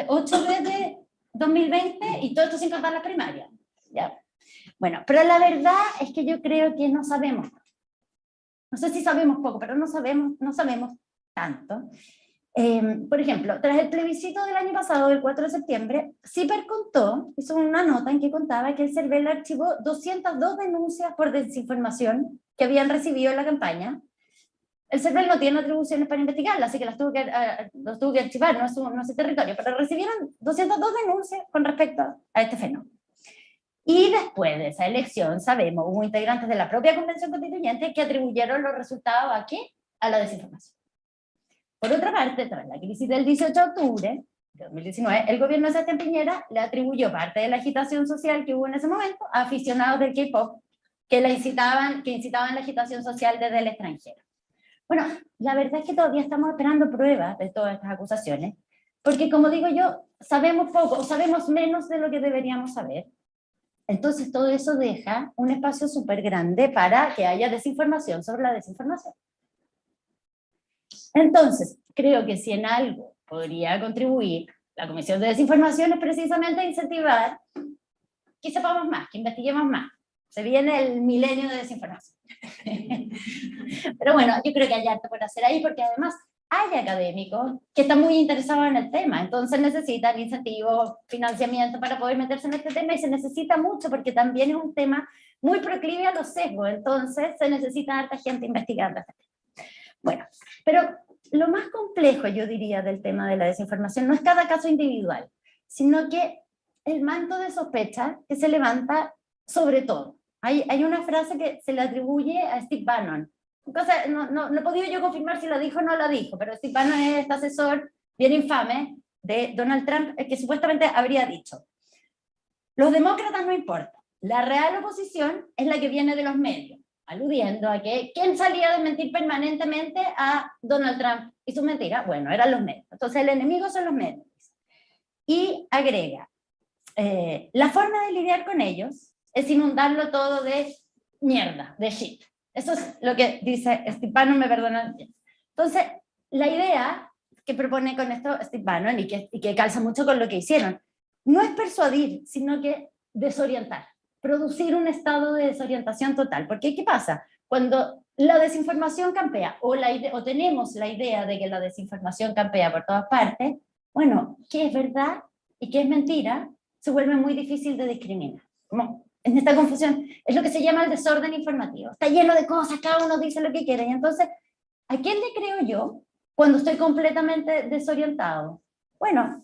8 desde 2020 y todo esto sin contar las primarias. ¿Ya? Bueno, pero la verdad es que yo creo que no sabemos. No sé si sabemos poco, pero no sabemos tanto. Por ejemplo, tras el plebiscito del año pasado, del 4 de septiembre, CIPER hizo una nota en que contaba que el CERVEL archivó 202 denuncias por desinformación que habían recibido en la campaña. El CERVEL no tiene atribuciones para investigarla, así que los tuvo que archivar, no es su territorio, pero recibieron 202 denuncias con respecto a este fenómeno. Y después de esa elección, sabemos, hubo integrantes de la propia Convención Constituyente que atribuyeron los resultados ¿a qué? A la desinformación. Por otra parte, tras la crisis del 18 de octubre de 2019, el gobierno de Sebastián Piñera le atribuyó parte de la agitación social que hubo en ese momento a aficionados del K-pop que incitaban la agitación social desde el extranjero. Bueno, la verdad es que todavía estamos esperando pruebas de todas estas acusaciones, porque como digo yo, sabemos poco, sabemos menos de lo que deberíamos saber. Entonces todo eso deja un espacio súper grande para que haya desinformación sobre la desinformación. Entonces, creo que si en algo podría contribuir la Comisión de Desinformación es precisamente incentivar que sepamos más, que investiguemos más. Se viene el milenio de desinformación. Pero bueno, yo creo que hay harto por hacer ahí, porque además hay académicos que están muy interesados en el tema, entonces necesitan incentivos, financiamiento para poder meterse en este tema, y se necesita mucho porque también es un tema muy proclive a los sesgos, entonces se necesita harta gente investigando este tema. Bueno, pero lo más complejo, yo diría, del tema de la desinformación no es cada caso individual, sino que el manto de sospecha que se levanta sobre todo. Hay una frase que se le atribuye a Steve Bannon. Cosa, no he podido yo confirmar si la dijo o no la dijo, pero Steve Bannon es este asesor bien infame de Donald Trump, que supuestamente habría dicho: los demócratas no importan, la real oposición es la que viene de los medios, aludiendo a que ¿quién salía a desmentir permanentemente a Donald Trump y sus mentiras? Bueno, eran los medios. Entonces el enemigo son los medios. Y agrega, la forma de lidiar con ellos es inundarlo todo de mierda, de shit. Eso es lo que dice Steve Bannon, me perdonan. Entonces, la idea que propone con esto Steve Bannon, y que calza mucho con lo que hicieron, no es persuadir, sino que desorientar, producir un estado de desorientación total. Porque ¿qué pasa? Cuando la desinformación campea, o tenemos la idea de que la desinformación campea por todas partes, bueno, ¿qué es verdad y qué es mentira? Se vuelve muy difícil de discriminar. Como en esta confusión, es lo que se llama el desorden informativo. Está lleno de cosas, cada uno dice lo que quiere. Y entonces, ¿a quién le creo yo cuando estoy completamente desorientado? Bueno,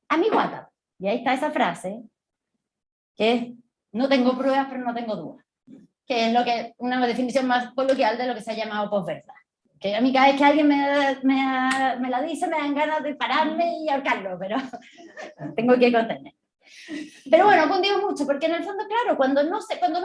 a mi guata. Y ahí está esa frase, que es: no tengo pruebas, pero no tengo dudas. Que es una definición más coloquial de lo que se ha llamado posverdad. Que a mí cada vez que alguien me la dice, me dan ganas de pararme y ahorcarlo, pero tengo que contener. Pero bueno, contigo mucho, porque en el fondo, claro, cuando no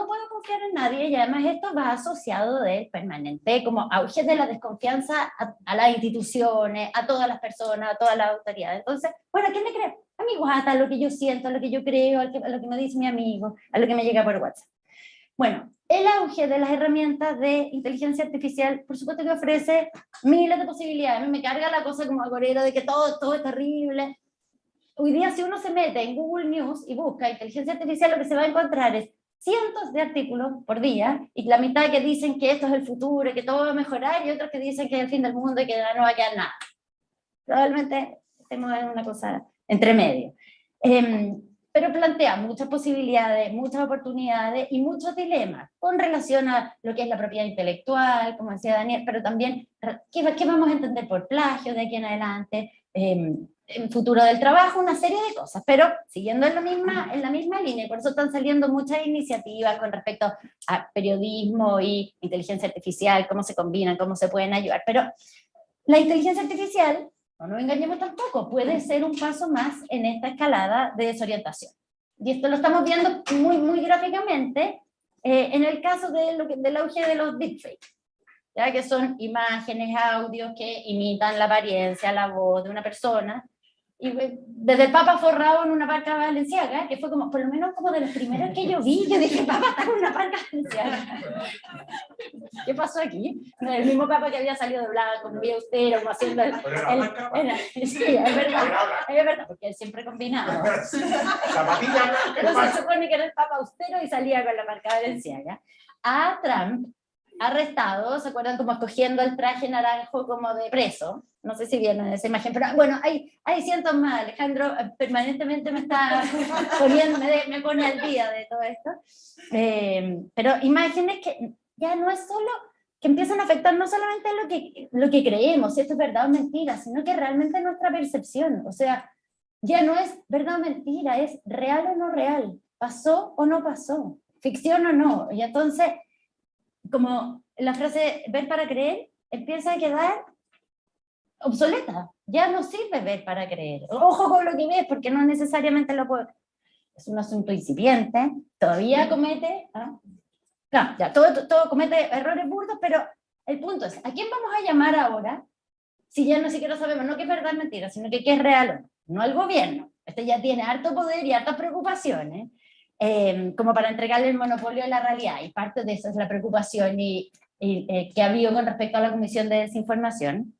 puedo confiar en nadie, y además esto va asociado del permanente como auge de la desconfianza a las instituciones, a todas las personas, a todas las autoridades. Entonces, bueno, ¿a quién le creo? A mi guata, a lo que yo siento, a lo que yo creo, a lo que me dice mi amigo, a lo que me llega por WhatsApp. Bueno, el auge de las herramientas de inteligencia artificial, por supuesto que ofrece miles de posibilidades. A mí me carga la cosa como agorero de que todo es terrible. Hoy día, si uno se mete en Google News y busca inteligencia artificial, lo que se va a encontrar es cientos de artículos por día, y la mitad que dicen que esto es el futuro, que todo va a mejorar, y otros que dicen que es el fin del mundo y que no va a quedar nada. Probablemente estemos en una cosa entre medio. Pero plantea muchas posibilidades, muchas oportunidades y muchos dilemas con relación a lo que es la propiedad intelectual, como decía Daniel, pero también qué vamos a entender por plagio de aquí en adelante, el futuro del trabajo, una serie de cosas, pero siguiendo en la misma línea, y por eso están saliendo muchas iniciativas con respecto a periodismo y inteligencia artificial, cómo se combinan, cómo se pueden ayudar. Pero la inteligencia artificial, no nos engañemos tampoco, puede ser un paso más en esta escalada de desorientación. Y esto lo estamos viendo muy, muy gráficamente en el caso del auge de los deepfakes, ya que son imágenes, audios que imitan la apariencia, la voz de una persona. Y desde el Papa forrado en una parca valenciaga, que fue como, por lo menos como de los primeros que yo vi, yo dije, Papa está en una parca valenciaga. ¿Qué pasó aquí? El mismo Papa que había salido de blanco, muy austero, como haciendo sí, es verdad, porque él siempre combinaba. Entonces se supone que era el Papa austero y salía con la marca valenciaga. A Trump, arrestado, ¿se acuerdan? Como escogiendo el traje naranjo como de preso. No sé si vieron esa imagen, pero bueno, hay cientos más. Alejandro permanentemente me está poniendo, me pone al día de todo esto. Pero imágenes que ya no es solo, que empiezan a afectar no solamente lo que creemos, si esto es verdad o mentira, sino que realmente nuestra percepción. O sea, ya no es verdad o mentira, es real o no real, pasó o no pasó, ficción o no. Y entonces, como la frase ver para creer empieza a quedar obsoleta, ya no sirve ver para creer. Ojo con lo que ves, porque no necesariamente lo puede. Es un asunto incipiente, todavía comete, claro, ya todo comete errores burdos, pero el punto es, ¿a quién vamos a llamar ahora si ya no siquiera sabemos, no que es verdad o mentira, sino que es real o no? No al gobierno, este ya tiene harto poder y hartas preocupaciones, como para entregarle el monopolio de la realidad, y parte de eso es la preocupación que ha habido con respecto a la Comisión de Desinformación,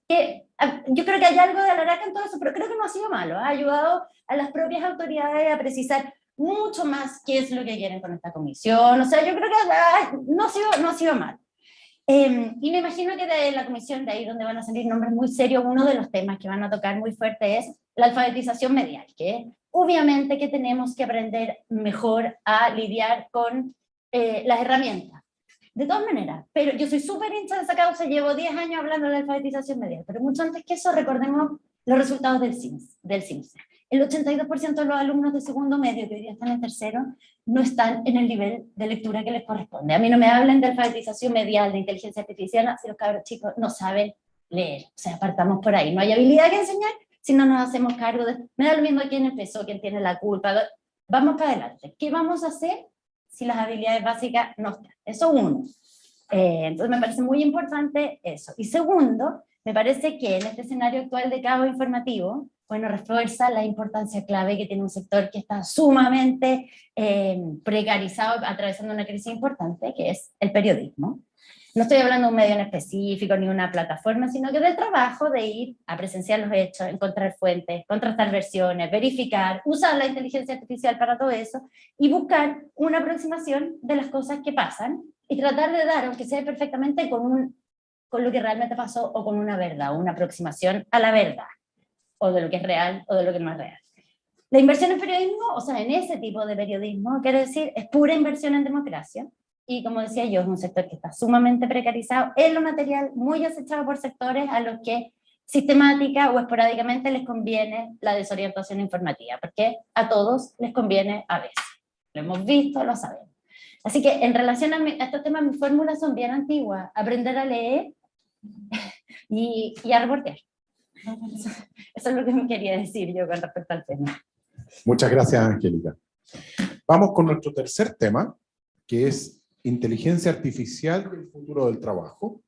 que yo creo que hay algo de alaraca en todo eso, pero creo que no ha sido malo, ha ayudado a las propias autoridades a precisar mucho más qué es lo que quieren con esta comisión. O sea, yo creo que no ha sido mal. Y me imagino que de la comisión, de ahí donde van a salir nombres muy serios, uno de los temas que van a tocar muy fuerte es la alfabetización medial, que obviamente que tenemos que aprender mejor a lidiar con las herramientas. De todas maneras, pero yo soy súper hincha de esa causa, llevo 10 años hablando de la alfabetización medial, pero mucho antes que eso recordemos los resultados del CIMSS. El 82% de los alumnos de segundo medio, que hoy día están en tercero, no están en el nivel de lectura que les corresponde. A mí no me hablen de alfabetización medial, de inteligencia artificial, si los cabros chicos no saben leer. O sea, partamos por ahí. No hay habilidad que enseñar si no nos hacemos cargo de... Me da lo mismo quién empezó, quién tiene la culpa. Vamos para adelante. ¿Qué vamos a hacer si las habilidades básicas no están? Eso uno. Entonces me parece muy importante eso. Y segundo, me parece que en este escenario actual de caos informativo, bueno, refuerza la importancia clave que tiene un sector que está sumamente precarizado, atravesando una crisis importante, que es el periodismo. No estoy hablando de un medio en específico, ni una plataforma, sino que del trabajo de ir a presenciar los hechos, encontrar fuentes, contrastar versiones, verificar, usar la inteligencia artificial para todo eso, y buscar una aproximación de las cosas que pasan, y tratar de dar, aunque sea perfectamente, con lo que realmente pasó, o con una verdad, una aproximación a la verdad, o de lo que es real, o de lo que no es real. La inversión en periodismo, o sea, en ese tipo de periodismo, quiero decir, es pura inversión en democracia, y como decía yo, es un sector que está sumamente precarizado en lo material, muy acechado por sectores a los que sistemática o esporádicamente les conviene la desorientación informativa, porque a todos les conviene a veces. Lo hemos visto, lo sabemos. Así que en relación a estos temas, mis fórmulas son bien antiguas. Aprender a leer y a reportear. Eso es lo que me quería decir yo con respecto al tema. Muchas gracias, Angélica. Vamos con nuestro tercer tema, que es inteligencia artificial y el futuro del trabajo,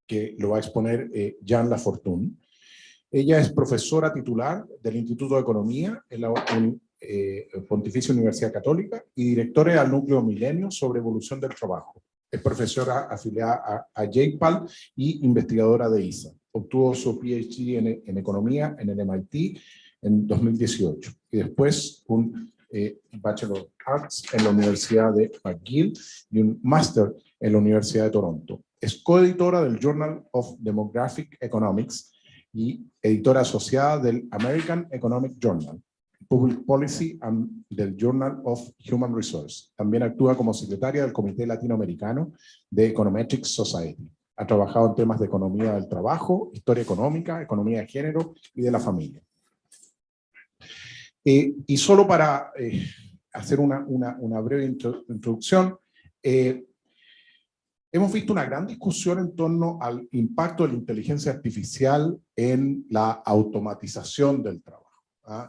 que lo va a exponer Jean Lafortune. Ella es profesora titular del Instituto de Economía en la Pontificia Universidad Católica y directora del Núcleo Milenio sobre evolución del trabajo. Es profesora afiliada a JPAL y investigadora de ISA. Obtuvo su PhD en Economía en el MIT en 2018 y después un Bachelor of Arts en la Universidad de McGill y un Máster en la Universidad de Toronto. Es coeditora del Journal of Demographic Economics y editora asociada del American Economic Journal, Public Policy and del Journal of Human Resources. También actúa como secretaria del Comité Latinoamericano de Econometrics Society. Ha trabajado en temas de economía del trabajo, historia económica, economía de género y de la familia. Y solo para hacer una breve introducción, hemos visto una gran discusión en torno al impacto de la inteligencia artificial en la automatización del trabajo.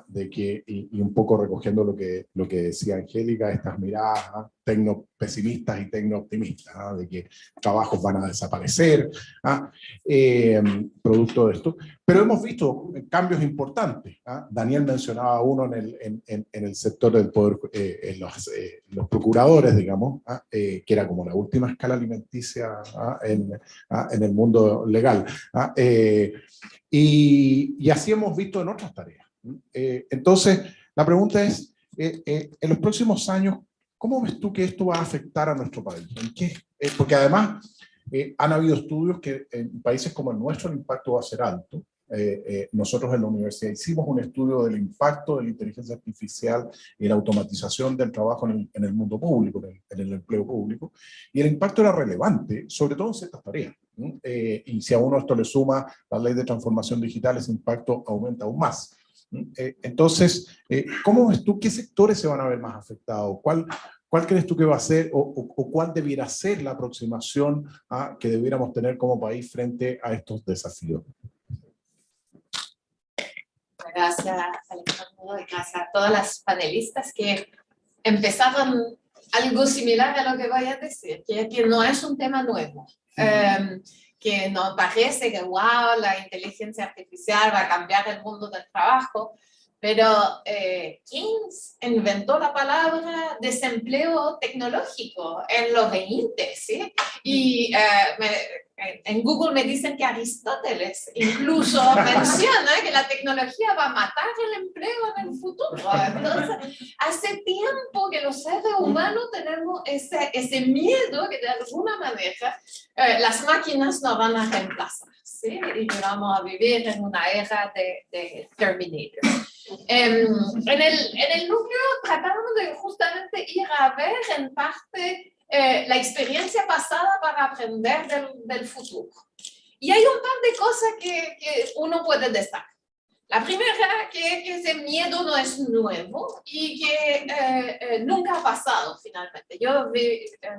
De que, y un poco recogiendo lo que decía Angélica, estas miradas tecno-pesimistas y tecno-optimistas, de que trabajos van a desaparecer, producto de esto. Pero hemos visto cambios importantes. Daniel mencionaba uno en el sector del poder, en los procuradores, digamos, que era como la última escala alimenticia en el mundo legal. Y así hemos visto en otras tareas. Entonces, la pregunta es, en los próximos años, ¿cómo ves tú que esto va a afectar a nuestro país? ¿En qué? Porque además han habido estudios que en países como el nuestro el impacto va a ser alto. Nosotros en la universidad hicimos un estudio del impacto de la inteligencia artificial y la automatización del trabajo en el mundo público, en el empleo público, y el impacto era relevante, sobre todo en ciertas tareas. Y si a uno esto le suma la ley de transformación digital, ese impacto aumenta aún más. Entonces, ¿cómo ves tú qué sectores se van a ver más afectados? ¿Cuál crees tú que va a ser o cuál debiera ser la aproximación que debiéramos tener como país frente a estos desafíos? Gracias, Alejandro, y gracias a todas las panelistas que empezaron algo similar a lo que voy a decir, que no es un tema nuevo. Que nos parece que wow, la inteligencia artificial va a cambiar el mundo del trabajo, Pero Keynes inventó la palabra desempleo tecnológico en los 20, ¿sí? Y en Google me dicen que Aristóteles incluso menciona que la tecnología va a matar el empleo en el futuro. Entonces, hace tiempo que los seres humanos tenemos ese miedo que de alguna manera las máquinas nos van a reemplazar, ¿sí? Y que vamos a vivir en una era de Terminator. En el núcleo tratamos de justamente ir a ver en parte la experiencia pasada para aprender del futuro. Y hay un par de cosas que uno puede destacar. La primera, que ese miedo no es nuevo y que nunca ha pasado finalmente. Yo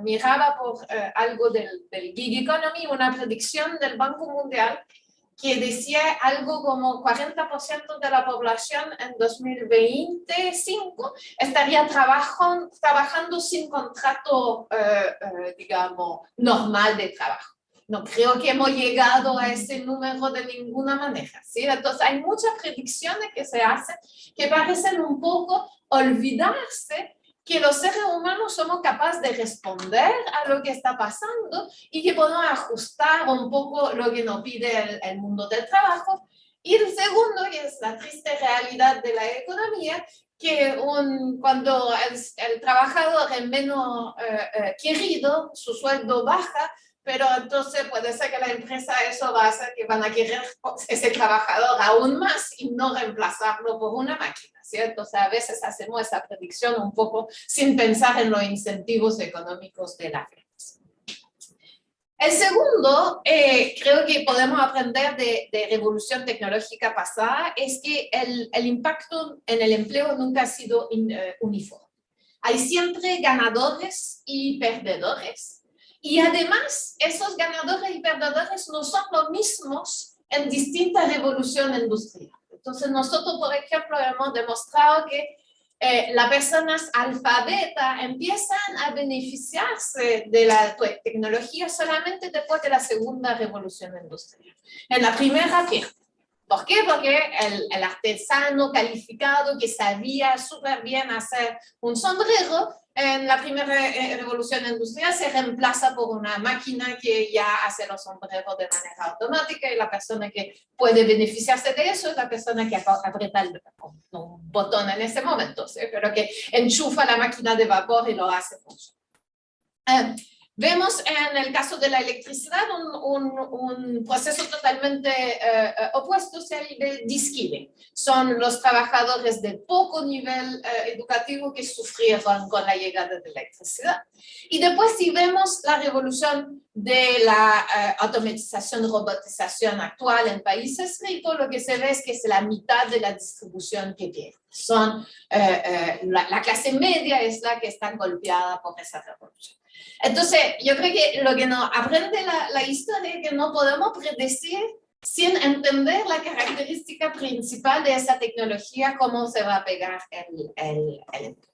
miraba por algo del Gig Economy, una predicción del Banco Mundial que decía algo como 40% de la población en 2025 estaría trabajando sin contrato, digamos, normal de trabajo. No creo que hemos llegado a ese número de ninguna manera, ¿sí? Entonces hay muchas predicciones que se hacen que parecen un poco olvidarse que los seres humanos somos capaces de responder a lo que está pasando y que podemos ajustar un poco lo que nos pide el mundo del trabajo. Y el segundo, que es la triste realidad de la economía, que cuando el trabajador es menos querido, su sueldo baja, pero entonces puede ser que la empresa eso va a hacer que van a querer ese trabajador aún más y no reemplazarlo por una máquina, ¿cierto? O sea, a veces hacemos esa predicción un poco sin pensar en los incentivos económicos de la empresa. El segundo, creo que podemos aprender de revolución tecnológica pasada, es que el impacto en el empleo nunca ha sido uniforme. Hay siempre ganadores y perdedores. Y además, esos ganadores y perdedores no son los mismos en distintas revoluciones industriales. Entonces, nosotros, por ejemplo, hemos demostrado que las personas alfabetas empiezan a beneficiarse de la tecnología solamente después de la segunda revolución industrial. En la primera, pierden. ¿Por qué? Porque el artesano calificado que sabía súper bien hacer un sombrero, en la primera revolución industrial se reemplaza por una máquina que ya hace los sombreros de manera automática y la persona que puede beneficiarse de eso es la persona que aprieta un botón en ese momento, ¿sí? Pero que enchufa la máquina de vapor y lo hace funcionar. Vemos en el caso de la electricidad un proceso totalmente opuesto, es el de de-skilling. Son los trabajadores de poco nivel educativo que sufrieron con la llegada de la electricidad. Y después si vemos la revolución de la automatización, robotización actual en países ricos, lo que se ve es que es la mitad de la distribución que pierde. La clase media es la que está golpeada por esa revolución. Entonces, yo creo que lo que nos aprende la historia es que no podemos predecir sin entender la característica principal de esa tecnología, cómo se va a pegar el empleo.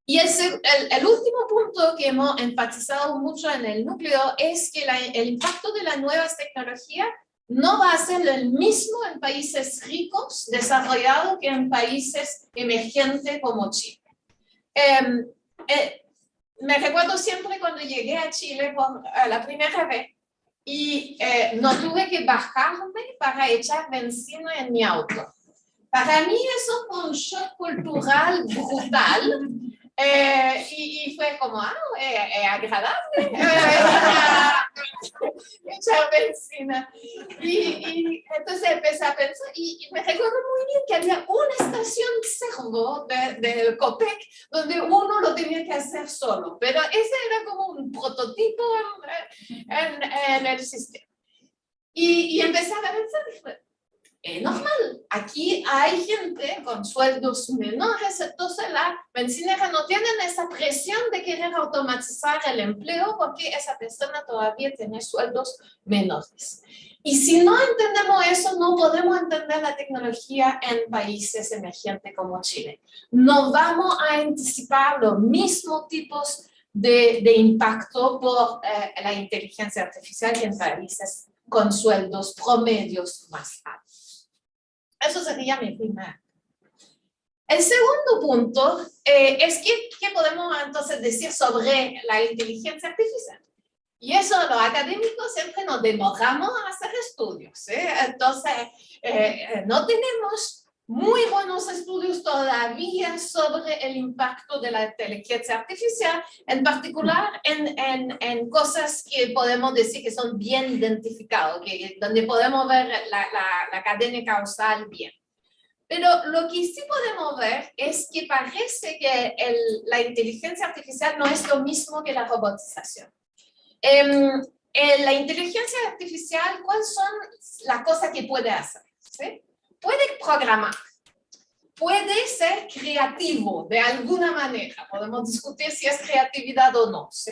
Y el último punto que hemos enfatizado mucho en el núcleo es que el impacto de las nuevas tecnologías no va a ser el mismo en países ricos, desarrollados, que en países emergentes como Chile. Me recuerdo siempre cuando llegué a Chile por la primera vez y no tuve que bajarme para echar benzina en mi auto. Para mí eso fue un shock cultural brutal. Y fue como, agradable echar benzina. Y entonces empecé a pensar, y me recuerdo muy bien que había una estación servo del Copec donde uno lo tenía que hacer solo, pero ese era como un prototipo en el sistema. Y empecé a pensar, normal, aquí hay gente con sueldos menores, entonces las bencineras no tienen esa presión de querer automatizar el empleo porque esa persona todavía tiene sueldos menores. Y si no entendemos eso, no podemos entender la tecnología en países emergentes como Chile. No vamos a anticipar los mismos tipos de impacto por la inteligencia artificial que en países con sueldos promedios más altos. Eso sería mi primer. El segundo punto es qué podemos entonces decir sobre la inteligencia artificial. Y eso los académicos siempre nos demoramos a hacer estudios. Entonces, no tenemos muy buenos estudios todavía sobre el impacto de la inteligencia artificial, en particular en cosas que podemos decir que son bien identificadas, donde podemos ver la cadena causal bien. Pero lo que sí podemos ver es que parece que la inteligencia artificial no es lo mismo que la robotización. La inteligencia artificial, ¿cuáles son las cosas que puede hacer? ¿Sí? Puede programar, puede ser creativo de alguna manera. Podemos discutir si es creatividad o no. ¿Sí?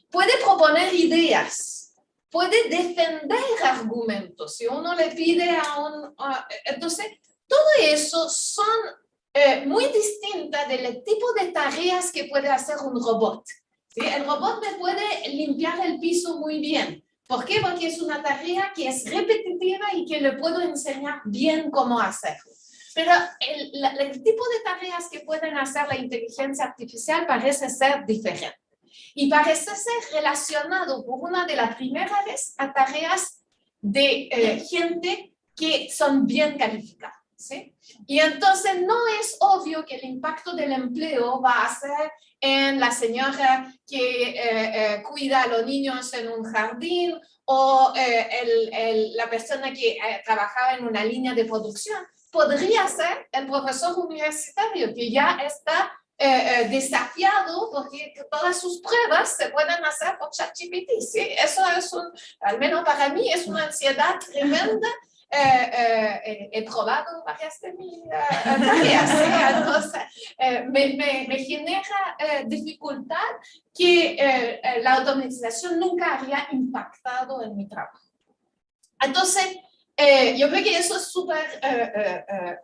Puede proponer ideas, puede defender argumentos. Si uno le pide entonces, todo eso son muy distintas del tipo de tareas que puede hacer un robot. ¿Sí? El robot me puede limpiar el piso muy bien. ¿Por qué? Porque es una tarea que es repetitiva y que le puedo enseñar bien cómo hacerlo. Pero el tipo de tareas que pueden hacer la inteligencia artificial parece ser diferente. Y parece ser relacionado por una de las primeras veces a tareas de gente que son bien calificadas. ¿Sí? Y entonces no es obvio que el impacto del empleo va a ser en la señora que cuida a los niños en un jardín o la persona que trabajaba en una línea de producción. Podría ser el profesor universitario que ya está desafiado porque todas sus pruebas se pueden hacer por ChatGPT. ¿Sí? Eso es al menos para mí, es una ansiedad tremenda. He probado varias de mis tareas, ¿sí? Entonces me genera dificultad que la automatización nunca había impactado en mi trabajo. Entonces, yo creo que eso es súper,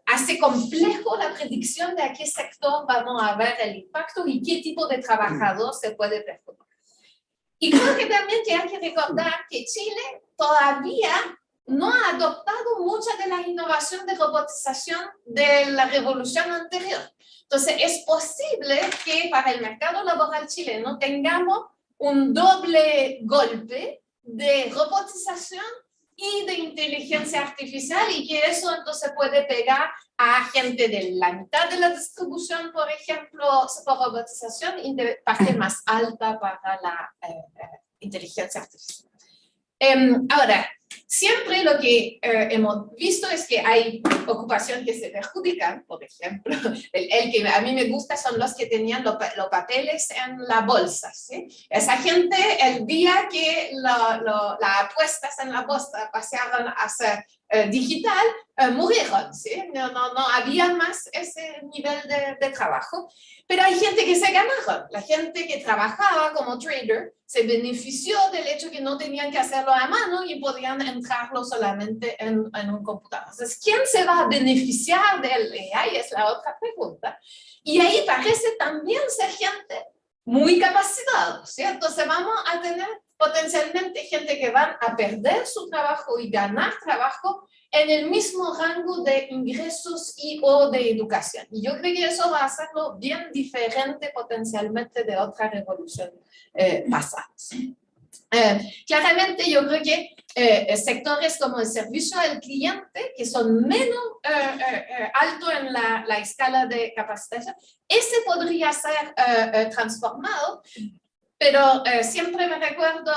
hace complejo la predicción de a qué sector vamos a ver el impacto y qué tipo de trabajador se puede perjudicar. Y creo que también hay que recordar que Chile todavía no ha adoptado mucha de la innovación de robotización de la revolución anterior. Entonces, es posible que para el mercado laboral chileno tengamos un doble golpe de robotización y de inteligencia artificial y que eso entonces puede pegar a gente de la mitad de la distribución, por ejemplo, por robotización y de parte más alta para la inteligencia artificial. Ahora, siempre lo que hemos visto es que hay ocupaciones que se perjudican, por ejemplo, el que a mí me gusta son los que tenían los papeles en la bolsa, ¿sí? Esa gente, el día que las apuestas en la bolsa pasaron a ser digital, murieron, ¿sí? No había más ese nivel de trabajo. Pero hay gente que se ganaron. La gente que trabajaba como trader se benefició del hecho que no tenían que hacerlo a mano y podían entrarlo solamente en un computador. Entonces, ¿quién se va a beneficiar del AI? Es la otra pregunta. Y ahí parece también ser gente muy capacitada, ¿sí? Entonces, vamos a tener potencialmente gente que van a perder su trabajo y ganar trabajo en el mismo rango de ingresos y o de educación. Y yo creo que eso va a hacerlo bien diferente potencialmente de otras revoluciones pasadas. Claramente yo creo que sectores como el servicio al cliente, que son menos altos en la escala de capacitación, ese podría ser transformado. Pero siempre me recuerdo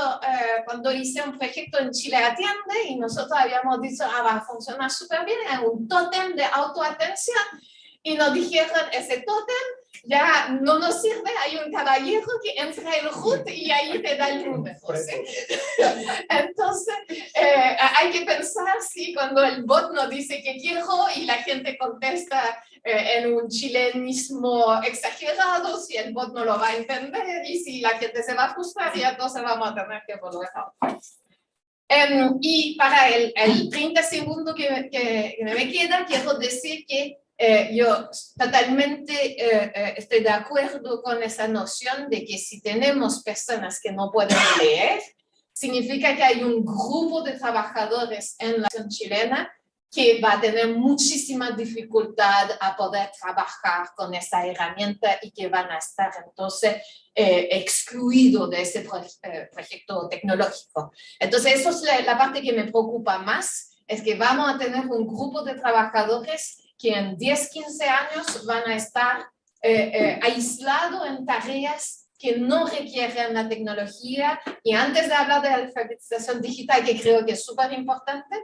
cuando hice un proyecto en Chile Atiende y nosotros habíamos dicho, va a funcionar súper bien, es un tótem de autoatención. Y nos dijeron, ese tótem ya no nos sirve, hay un caballero que entra el root y ahí te da el número, ¿sí? Entonces, hay que pensar si cuando el bot nos dice que quiero y la gente contesta en un chilenismo exagerado, si el bot no lo va a entender y si la gente se va a frustrar y entonces vamos a tener que volver a otro. Y para el 30 segundos que me queda, quiero decir que yo totalmente estoy de acuerdo con esa noción de que si tenemos personas que no pueden leer, significa que hay un grupo de trabajadores en la nación chilena que va a tener muchísima dificultad a poder trabajar con esa herramienta y que van a estar entonces excluidos de ese proyecto tecnológico. Entonces, eso es la parte que me preocupa más, es que vamos a tener un grupo de trabajadores que en 10, 15 años van a estar aislados en tareas que no requieren la tecnología. Y antes de hablar de alfabetización digital, que creo que es súper importante,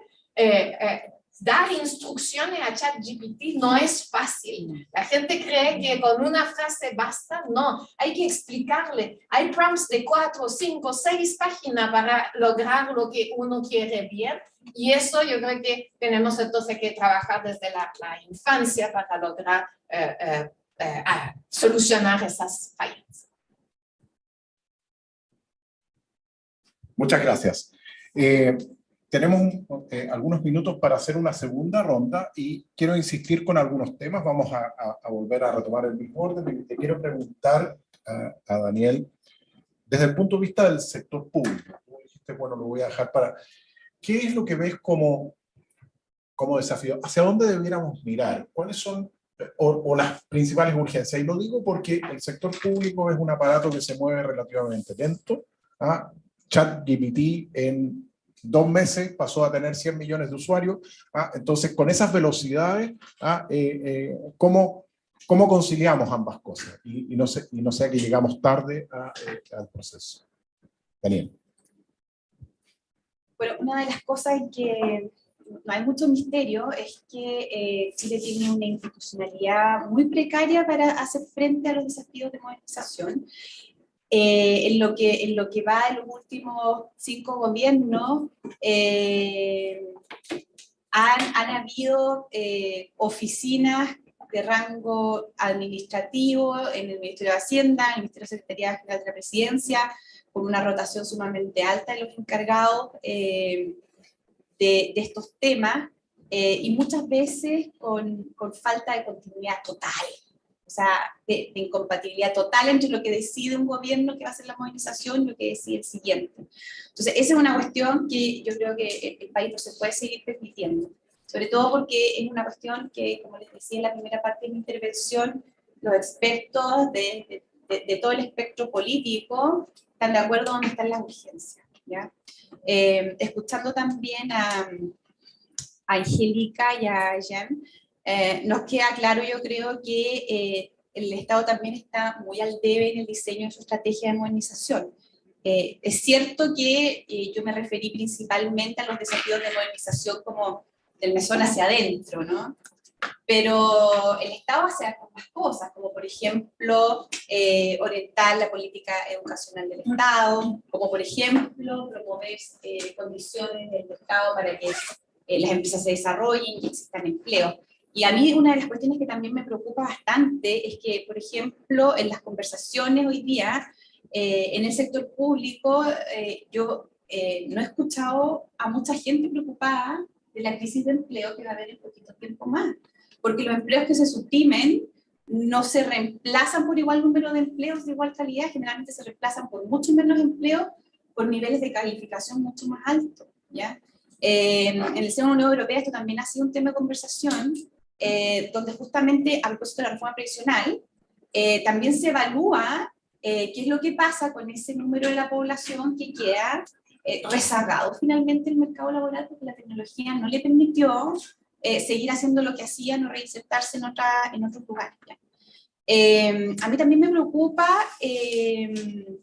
dar instrucciones a ChatGPT no es fácil. La gente cree que con una frase basta. No, hay que explicarle. Hay prompts de 4, 5, 6 páginas para lograr lo que uno quiere bien. Y eso yo creo que tenemos entonces que trabajar desde la infancia para lograr solucionar esas fallas. Muchas gracias. Tenemos algunos minutos para hacer una segunda ronda y quiero insistir con algunos temas. Vamos a volver a retomar el mismo orden. Y te quiero preguntar a Daniel, desde el punto de vista del sector público. Como dijiste, bueno, lo voy a dejar para... ¿Qué es lo que ves como desafío? ¿Hacia dónde debiéramos mirar? ¿Cuáles son o las principales urgencias? Y lo digo porque el sector público es un aparato que se mueve relativamente lento. ChatGPT en 2 meses pasó a tener 100 millones de usuarios. Entonces, con esas velocidades, ¿cómo conciliamos ambas cosas? Y no sea que llegamos tarde al proceso. Daniel. Bueno, una de las cosas en que no hay mucho misterio es que Chile tiene una institucionalidad muy precaria para hacer frente a los desafíos de modernización. En lo que va en los últimos 5 gobiernos, han habido oficinas de rango administrativo en el Ministerio de Hacienda, en el Ministerio de Secretaría General de la Presidencia, con una rotación sumamente alta de los encargados de estos temas, y muchas veces con falta de continuidad total. O sea, de incompatibilidad total entre lo que decide un gobierno que va a hacer la modernización y lo que decide el siguiente. Entonces, esa es una cuestión que yo creo que el país no se puede seguir permitiendo, sobre todo porque es una cuestión que, como les decía en la primera parte de mi intervención, los expertos de todo el espectro político están de acuerdo dónde están las urgencias, ¿ya? Escuchando también a Angélica y a Jen, nos queda claro, yo creo, que el Estado también está muy al debe en el diseño de su estrategia de modernización. Es cierto que yo me referí principalmente a los desafíos de modernización como del mesón hacia adentro, ¿no? Pero el Estado hace algunas cosas, como por ejemplo orientar la política educacional del Estado, como por ejemplo promover condiciones del Estado para que las empresas se desarrollen y existan empleos. Y a mí una de las cuestiones que también me preocupa bastante es que, por ejemplo, en las conversaciones hoy día, en el sector público, yo no he escuchado a mucha gente preocupada de la crisis de empleo que va a haber en poquito tiempo más, porque los empleos que se suprimen no se reemplazan por igual número de empleos de igual calidad, generalmente se reemplazan por mucho menos empleos, por niveles de calificación mucho más altos, ¿ya? En el seno de la Unión Europea esto también ha sido un tema de conversación, donde justamente a propósito de la reforma previsional, también se evalúa qué es lo que pasa con ese número de la población que queda rezagado finalmente el mercado laboral porque la tecnología no le permitió seguir haciendo lo que hacían o reinsertarse en otros lugares. A mí también me preocupa que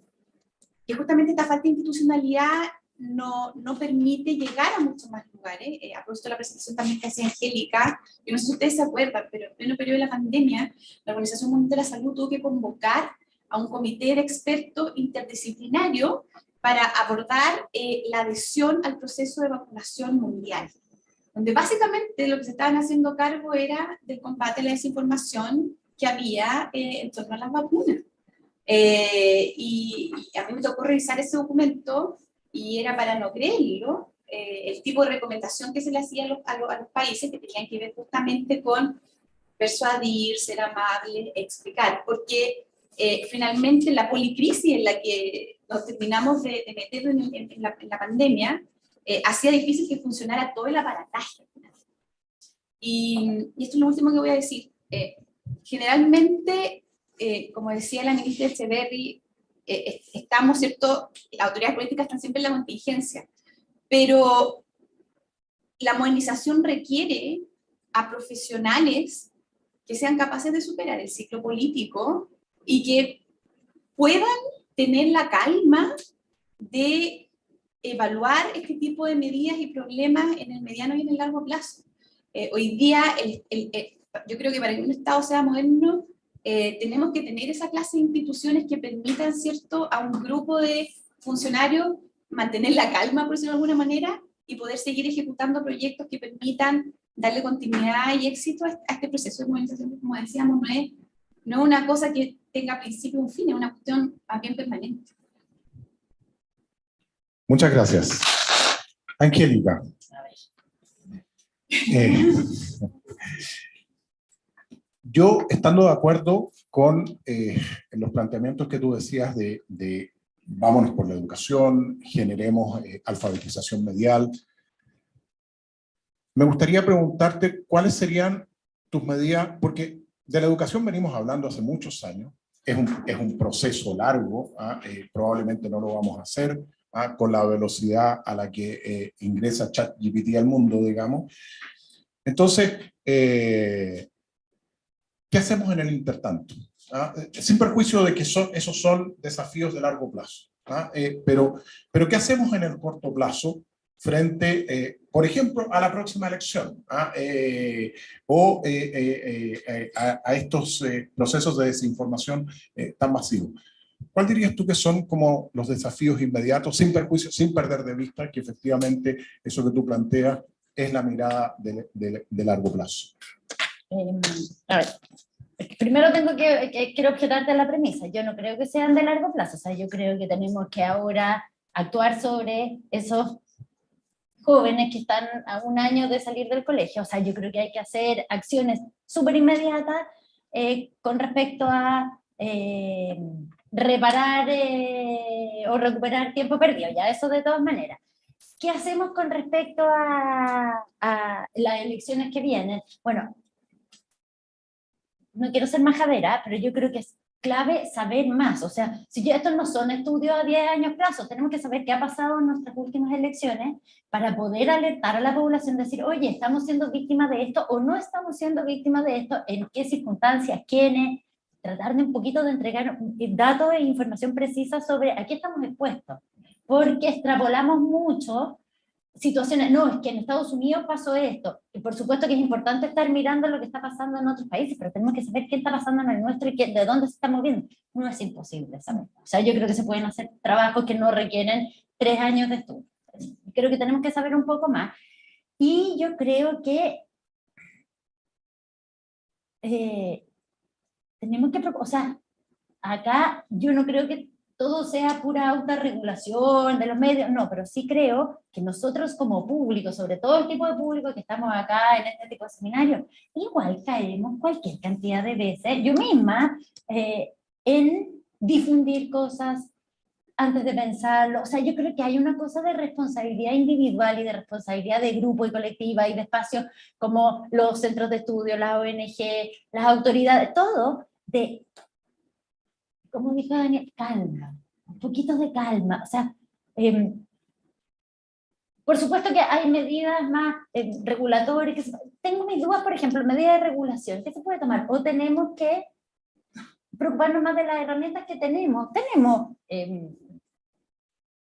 justamente esta falta de institucionalidad no permite llegar a muchos más lugares. A propósito de la presentación también que hacía Angélica, yo no sé si ustedes se acuerdan, pero en pleno periodo de la pandemia, la Organización Mundial de la Salud tuvo que convocar a un comité de expertos interdisciplinario para abordar la adhesión al proceso de vacunación mundial, donde básicamente lo que se estaban haciendo cargo era del combate a la desinformación que había en torno a las vacunas. Y a mí me tocó revisar ese documento y era para no creerlo, el tipo de recomendación que se le hacía a los países que tenían que ver justamente con persuadir, ser amable, explicar, porque finalmente la policrisis en la que nos terminamos de meter en la pandemia hacía difícil que funcionara todo el aparataje. Y esto es lo último que voy a decir. Generalmente, como decía la ministra Echeverri, estamos, ¿cierto? Las autoridades políticas están siempre en la contingencia, pero la modernización requiere a profesionales que sean capaces de superar el ciclo político y que puedan tener la calma de evaluar este tipo de medidas y problemas en el mediano y en el largo plazo. Hoy día, yo creo que para que un Estado sea moderno, tenemos que tener esa clase de instituciones que permitan, ¿cierto?, a un grupo de funcionarios mantener la calma, por decirlo de alguna manera, y poder seguir ejecutando proyectos que permitan darle continuidad y éxito a este proceso de modernización, que, como decíamos, no es una cosa que tenga principio y un fin, es una cuestión más bien permanente. Muchas gracias. Angélica. Yo, estando de acuerdo con los planteamientos que tú decías de vámonos por la educación, generemos alfabetización medial, me gustaría preguntarte cuáles serían tus medidas, porque de la educación venimos hablando hace muchos años, es un proceso largo, probablemente no lo vamos a hacer con la velocidad a la que ingresa ChatGPT al mundo, digamos. Entonces, ¿qué hacemos en el intertanto? Sin perjuicio de que esos son desafíos de largo plazo. Pero ¿qué hacemos en el corto plazo frente, por ejemplo, a la próxima elección? O a estos procesos de desinformación tan masivos. ¿Cuál dirías tú que son como los desafíos inmediatos, sin perjuicio, sin perder de vista que efectivamente eso que tú planteas es la mirada de largo plazo? A ver, primero quiero objetarte la premisa. Yo no creo que sean de largo plazo. O sea, yo creo que tenemos que ahora actuar sobre esos jóvenes que están a un año de salir del colegio. O sea, yo creo que hay que hacer acciones súper inmediatas con respecto a reparar o recuperar tiempo perdido, ya eso de todas maneras. ¿Qué hacemos con respecto a las elecciones que vienen? Bueno, no quiero ser majadera, pero yo creo que es clave saber más. O sea, si estos no son estudios a 10 años plazo, tenemos que saber qué ha pasado en nuestras últimas elecciones para poder alertar a la población, decir, oye, estamos siendo víctimas de esto o no estamos siendo víctimas de esto, en qué circunstancias, quiénes, tratar de un poquito de entregar datos e información precisa sobre a qué estamos expuestos, porque extrapolamos mucho situaciones, no, es que en Estados Unidos pasó esto, y por supuesto que es importante estar mirando lo que está pasando en otros países, pero tenemos que saber qué está pasando en el nuestro y de dónde se está moviendo. No es imposible saber. O sea, yo creo que se pueden hacer trabajos que no requieren 3 años de estudio. Creo que tenemos que saber un poco más. Y yo creo que tenemos que, o sea, acá yo no creo que todo sea pura autorregulación de los medios, no, pero sí creo que nosotros como público, sobre todo el tipo de público que estamos acá en este tipo de seminarios, igual caemos cualquier cantidad de veces, yo misma, en difundir cosas antes de pensarlo. O sea, yo creo que hay una cosa de responsabilidad individual y de responsabilidad de grupo y colectiva y de espacios como los centros de estudio, las ONG, las autoridades, todo, de, como dijo Daniel, calma, un poquito de calma. O sea, por supuesto que hay medidas más regulatorias. Tengo mis dudas, por ejemplo, medidas de regulación. ¿Qué se puede tomar? O tenemos que preocuparnos más de las herramientas que tenemos. Tenemos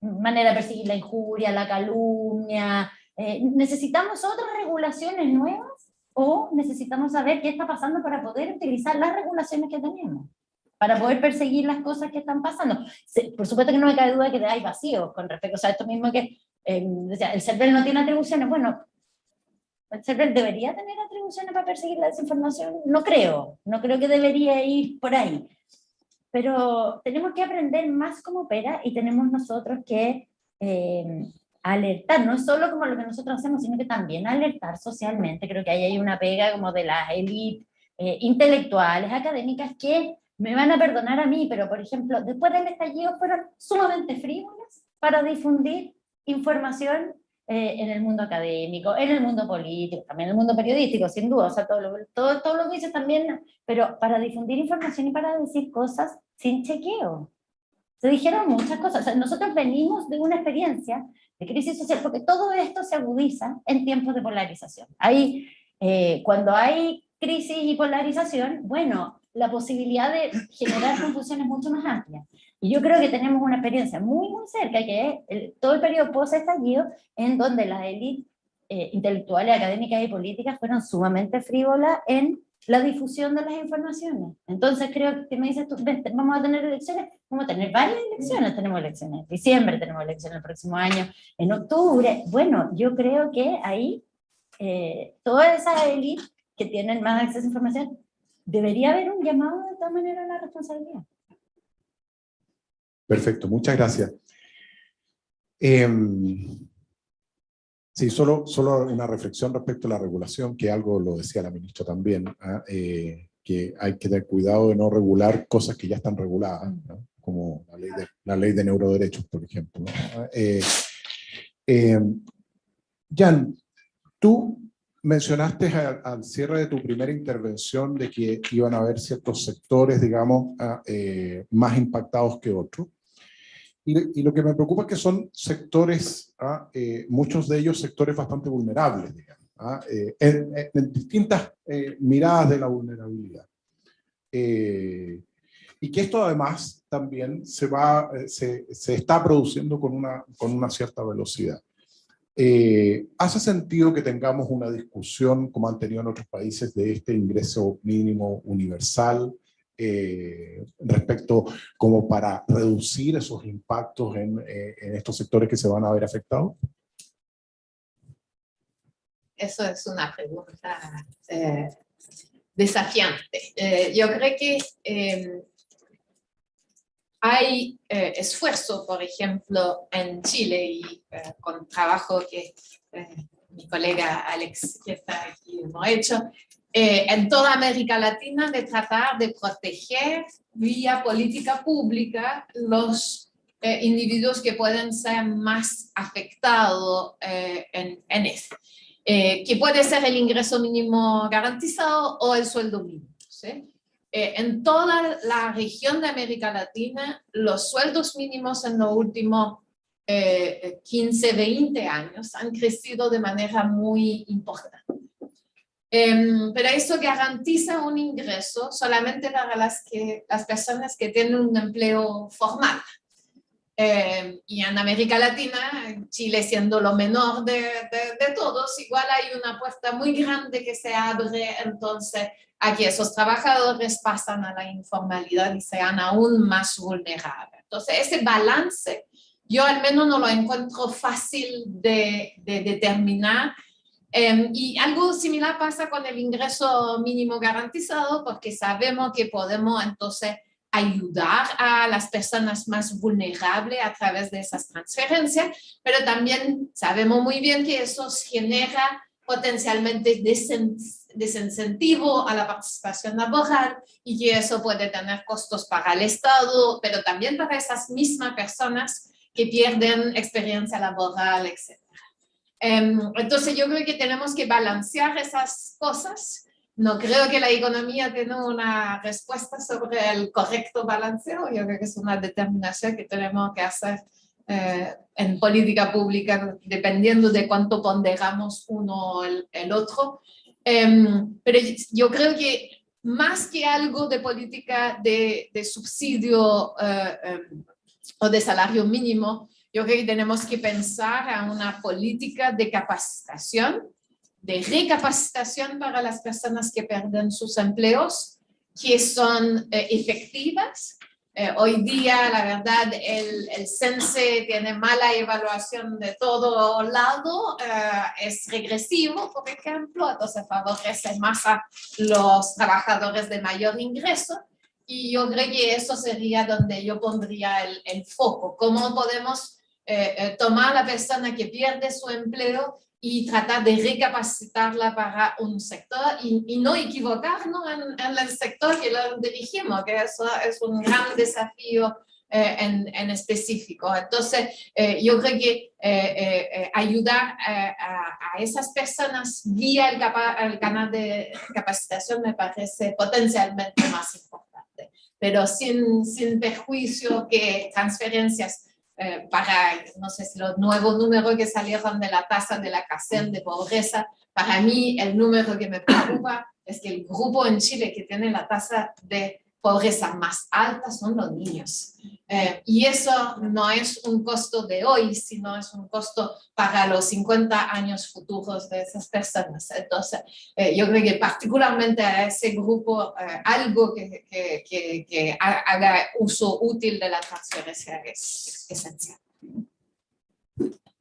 manera de perseguir la injuria, la calumnia. ¿Necesitamos otras regulaciones nuevas? ¿O necesitamos saber qué está pasando para poder utilizar las regulaciones que tenemos? Para poder perseguir las cosas que están pasando. Por supuesto que no me cabe duda que hay vacíos con respecto a esto mismo que el CERVEL no tiene atribuciones. Bueno, ¿el CERVEL debería tener atribuciones para perseguir la desinformación? No creo que debería ir por ahí. Pero tenemos que aprender más cómo opera y tenemos nosotros que alertar, no solo como lo que nosotros hacemos, sino que también alertar socialmente. Creo que ahí hay una pega como de las élites intelectuales, académicas, que me van a perdonar a mí, pero por ejemplo, después del estallido fueron sumamente frívolas para difundir información en el mundo académico, en el mundo político, también en el mundo periodístico, sin duda, o sea, todo lo que dices también, pero para difundir información y para decir cosas sin chequeo. Se dijeron muchas cosas. O sea, nosotros venimos de una experiencia de crisis social, porque todo esto se agudiza en tiempos de polarización. Cuando hay crisis y polarización, bueno, la posibilidad de generar confusión es mucho más amplia. Y yo creo que tenemos una experiencia muy, muy cerca, que es todo el periodo post-estallido, en donde las élites intelectuales, académicas y políticas fueron sumamente frívolas en la difusión de las informaciones. Entonces creo que me dices tú, vamos a tener elecciones, vamos a tener varias elecciones, tenemos elecciones en diciembre, tenemos elecciones el próximo año, en octubre. Bueno, yo creo que ahí todas esas élites que tienen más acceso a información, debería haber un llamado de todas maneras a la responsabilidad. Perfecto, muchas gracias. Sí, solo una reflexión respecto a la regulación, que algo lo decía la ministra también, que hay que tener cuidado de no regular cosas que ya están reguladas, ¿no? Como la ley de neuroderechos, por ejemplo, ¿no? Jan, tú mencionaste al cierre de tu primera intervención de que iban a haber ciertos sectores, digamos, más impactados que otros. Y lo que me preocupa es que son sectores, muchos de ellos sectores bastante vulnerables, digamos, en distintas miradas de la vulnerabilidad. Y que esto además también se está produciendo con una cierta velocidad. ¿Hace sentido que tengamos una discusión, como han tenido en otros países, de este ingreso mínimo universal, respecto como para reducir esos impactos en estos sectores que se van a ver afectados? Eso es una pregunta desafiante. Yo creo que hay esfuerzo, por ejemplo, en Chile, y con trabajo que mi colega Alex, que está aquí, hemos hecho, en toda América Latina, de tratar de proteger vía política pública los individuos que pueden ser más afectados en eso. Que puede ser el ingreso mínimo garantizado o el sueldo mínimo, ¿sí? En toda la región de América Latina, los sueldos mínimos en los últimos 15, 20 años han crecido de manera muy importante. Pero eso garantiza un ingreso solamente para las personas que tienen un empleo formal. Y en América Latina, Chile siendo lo menor de todos, igual hay una puerta muy grande que se abre, entonces aquí esos trabajadores pasan a la informalidad y sean aún más vulnerables. Entonces ese balance yo al menos no lo encuentro fácil de determinar. Y algo similar pasa con el ingreso mínimo garantizado, porque sabemos que podemos entonces ayudar a las personas más vulnerables a través de esas transferencias, pero también sabemos muy bien que eso genera potencialmente desincentivo a la participación laboral y que eso puede tener costos para el Estado, pero también para esas mismas personas que pierden experiencia laboral, etc. Entonces yo creo que tenemos que balancear esas cosas. No creo que la economía tenga una respuesta sobre el correcto balanceo. Yo creo que es una determinación que tenemos que hacer en política pública, dependiendo de cuánto ponderamos uno o el otro. Pero yo creo que más que algo de política de subsidio o de salario mínimo, yo creo que tenemos que pensar en una política de capacitación, de recapacitación para las personas que pierden sus empleos, que son efectivas. Hoy día, la verdad, el CENSE tiene mala evaluación de todo lado, es regresivo, por ejemplo, entonces favorece más a los trabajadores de mayor ingreso, y yo creo que eso sería donde yo pondría el foco. ¿Cómo podemos tomar a la persona que pierde su empleo y tratar de recapacitarla para un sector y no equivocarnos en el sector que lo dirigimos, que eso es un gran desafío en específico. Entonces, yo creo que ayudar a esas personas vía el canal de capacitación me parece potencialmente más importante, pero sin perjuicio que transferencias para, no sé si los nuevos números que salieron de la tasa de la CACEN de pobreza, para mí el número que me preocupa es que el grupo en Chile que tiene la tasa de pobreza más alta son los niños. Y eso no es un costo de hoy, sino es un costo para los 50 años futuros de esas personas. Entonces, yo creo que particularmente a ese grupo, algo que haga uso útil de la transferencia es esencial.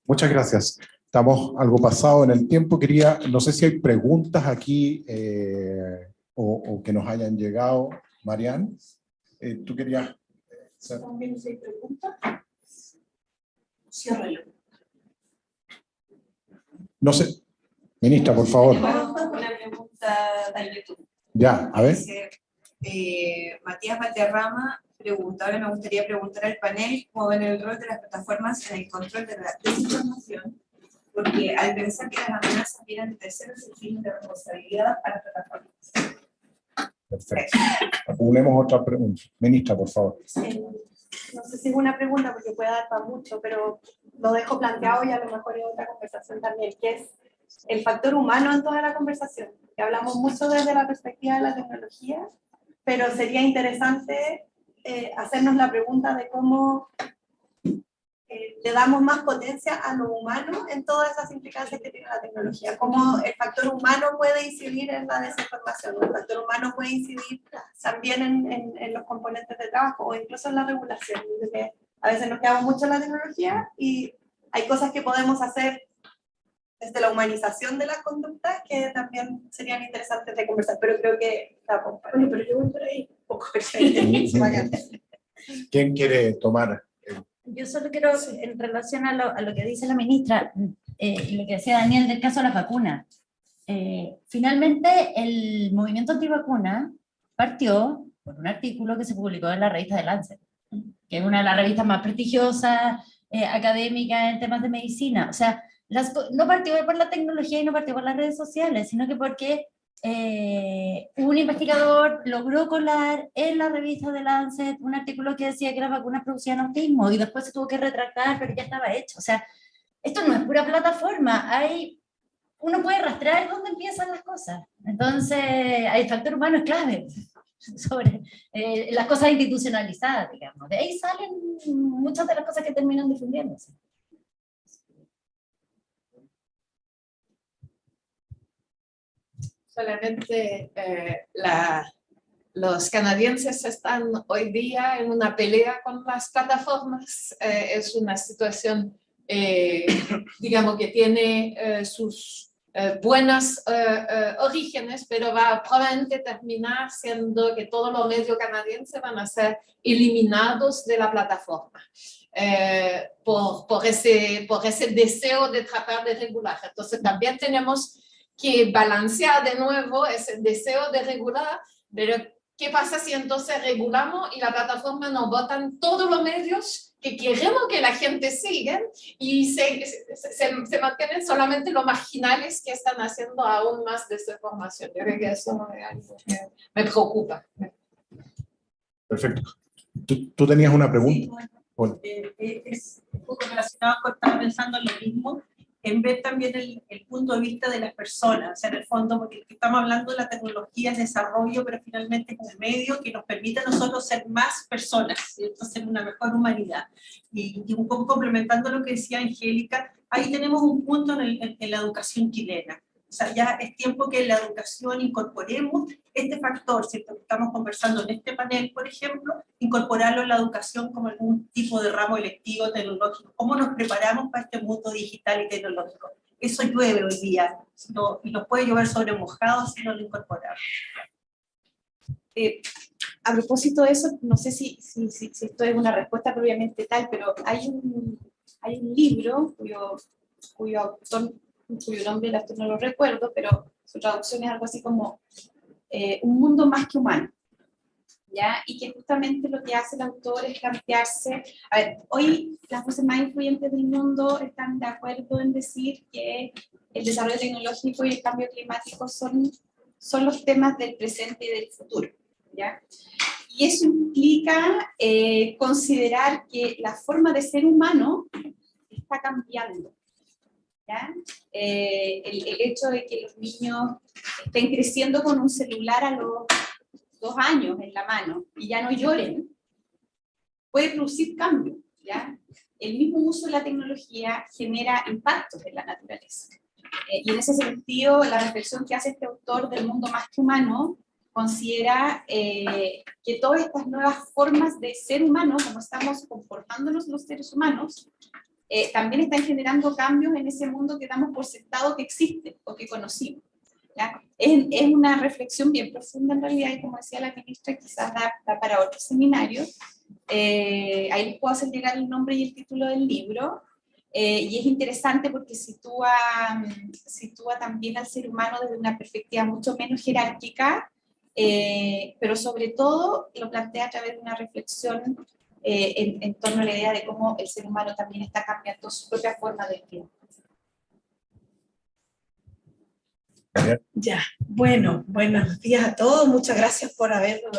Muchas gracias. Estamos algo pasado en el tiempo. No sé si hay preguntas aquí o que nos hayan llegado. Marian, ¿tú querías hacer? ¿También se pregunta? Ciérralo. No sé. Ministra, por favor. Una pregunta de YouTube. Ya, a ver. Dice, Matías Valderrama pregunta, ahora me gustaría preguntar al panel cómo ven el rol de las plataformas en el control de la desinformación, porque al pensar que las amenazas vienen de terceros, el fin de responsabilidad a las plataformas. Perfecto. Acumulemos otra pregunta. Ministra, por favor. No sé si es una pregunta porque puede dar para mucho, pero lo dejo planteado y a lo mejor es otra conversación también, que es el factor humano en toda la conversación. Que hablamos mucho desde la perspectiva de la tecnología, pero sería interesante hacernos la pregunta de cómo le damos más potencia a lo humano en todas esas implicancias que tiene la tecnología. Cómo el factor humano puede incidir en la desinformación, el factor humano puede incidir también en los componentes de trabajo o incluso en la regulación. Porque a veces nos quedamos mucho en la tecnología y hay cosas que podemos hacer desde la humanización de las conductas que también serían interesantes de conversar, pero creo que bueno, pero yo voy por ahí un poco. ¿Quién quiere tomar? Yo solo quiero, en relación a lo que dice la ministra, y lo que decía Daniel del caso de las vacunas. Finalmente, el movimiento antivacuna partió por un artículo que se publicó en la revista The Lancet, que es una de las revistas más prestigiosas, académicas en temas de medicina. O sea, no partió por la tecnología y no partió por las redes sociales, sino que porque un investigador logró colar en la revista The Lancet un artículo que decía que las vacunas producían autismo y después se tuvo que retractar, pero ya estaba hecho. O sea, esto no es pura plataforma, uno puede rastrear dónde empiezan las cosas. Entonces, el factor humano es clave sobre las cosas institucionalizadas, digamos. De ahí salen muchas de las cosas que terminan difundiéndose. Solamente los canadienses están hoy día en una pelea con las plataformas. Es una situación, digamos, que tiene sus buenos orígenes, pero va a probablemente terminar siendo que todos los medios canadienses van a ser eliminados de la plataforma. Por ese deseo de tratar de regular. Entonces también tenemos que balancear de nuevo ese deseo de regular, pero ¿qué pasa si entonces regulamos y la plataforma nos botan todos los medios que queremos que la gente siga y se mantienen solamente los marginales que están haciendo aún más desinformación? Yo creo que eso es algo que me preocupa. Perfecto. ¿Tú tenías una pregunta? Sí, bueno, es un poco relacionado con, estaba pensando en lo mismo, en ver también el punto de vista de las personas, o sea, en el fondo, porque estamos hablando de la tecnología, el desarrollo, pero finalmente es un medio que nos permite a nosotros ser más personas, ¿cierto? Ser una mejor humanidad. Y un poco complementando lo que decía Angélica, ahí tenemos un punto en la educación chilena. O sea, ya es tiempo que en la educación incorporemos este factor, ¿cierto? Que estamos conversando en este panel, por ejemplo, incorporarlo en la educación como algún tipo de ramo electivo tecnológico. ¿Cómo nos preparamos para este mundo digital y tecnológico? Eso llueve hoy día, y nos puede llover sobre mojado si no lo incorporamos. A propósito de eso, no sé si esto es una respuesta propiamente tal, pero hay un libro cuyo autor, cuyo nombre no lo recuerdo, pero su traducción es algo así como Un mundo más que humano. ¿ya? Y que justamente lo que hace el autor es plantearse, a ver, hoy las voces más influyentes del mundo están de acuerdo en decir que el desarrollo tecnológico y el cambio climático son los temas del presente y del futuro, ¿ya? Y eso implica considerar que la forma de ser humano está cambiando, ¿ya? El hecho de que los niños estén creciendo con un celular a los 2 años en la mano y ya no lloren, puede producir cambios, ¿ya? El mismo uso de la tecnología genera impactos en la naturaleza. Y en ese sentido, la reflexión que hace este autor del mundo más que humano considera que todas estas nuevas formas de ser humano, como estamos comportándonos los seres humanos, también están generando cambios en ese mundo que damos por sentado que existe o que conocimos, ¿ya? Es una reflexión bien profunda en realidad, y como decía la ministra, quizás da para otro seminario. Ahí les puedo hacer llegar el nombre y el título del libro, y es interesante porque sitúa también al ser humano desde una perspectiva mucho menos jerárquica, pero sobre todo lo plantea a través de una reflexión en torno a la idea de cómo el ser humano también está cambiando su propia forma de vida. Ya, bueno, buenos días a todos, muchas gracias por habernos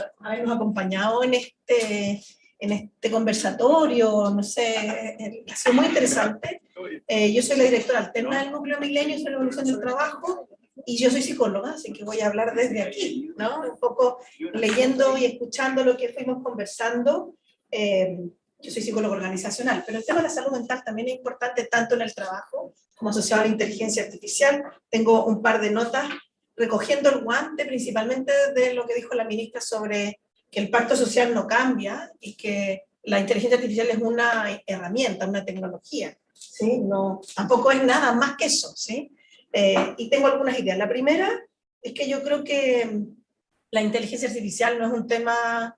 acompañado en este conversatorio, no sé, ha sido muy interesante. Yo soy la directora alterna del Núcleo Milenio sobre la evolución del trabajo, y yo soy psicóloga, así que voy a hablar desde aquí, ¿no? Un poco leyendo y escuchando lo que fuimos conversando. Yo soy psicóloga organizacional, pero el tema de la salud mental también es importante tanto en el trabajo como asociado a la inteligencia artificial. Tengo un par de notas recogiendo el guante principalmente de lo que dijo la ministra sobre que el pacto social no cambia y que la inteligencia artificial es una herramienta, una tecnología, ¿sí? No, tampoco es nada más que eso, ¿sí? Y tengo algunas ideas. La primera es que yo creo que la inteligencia artificial no es un tema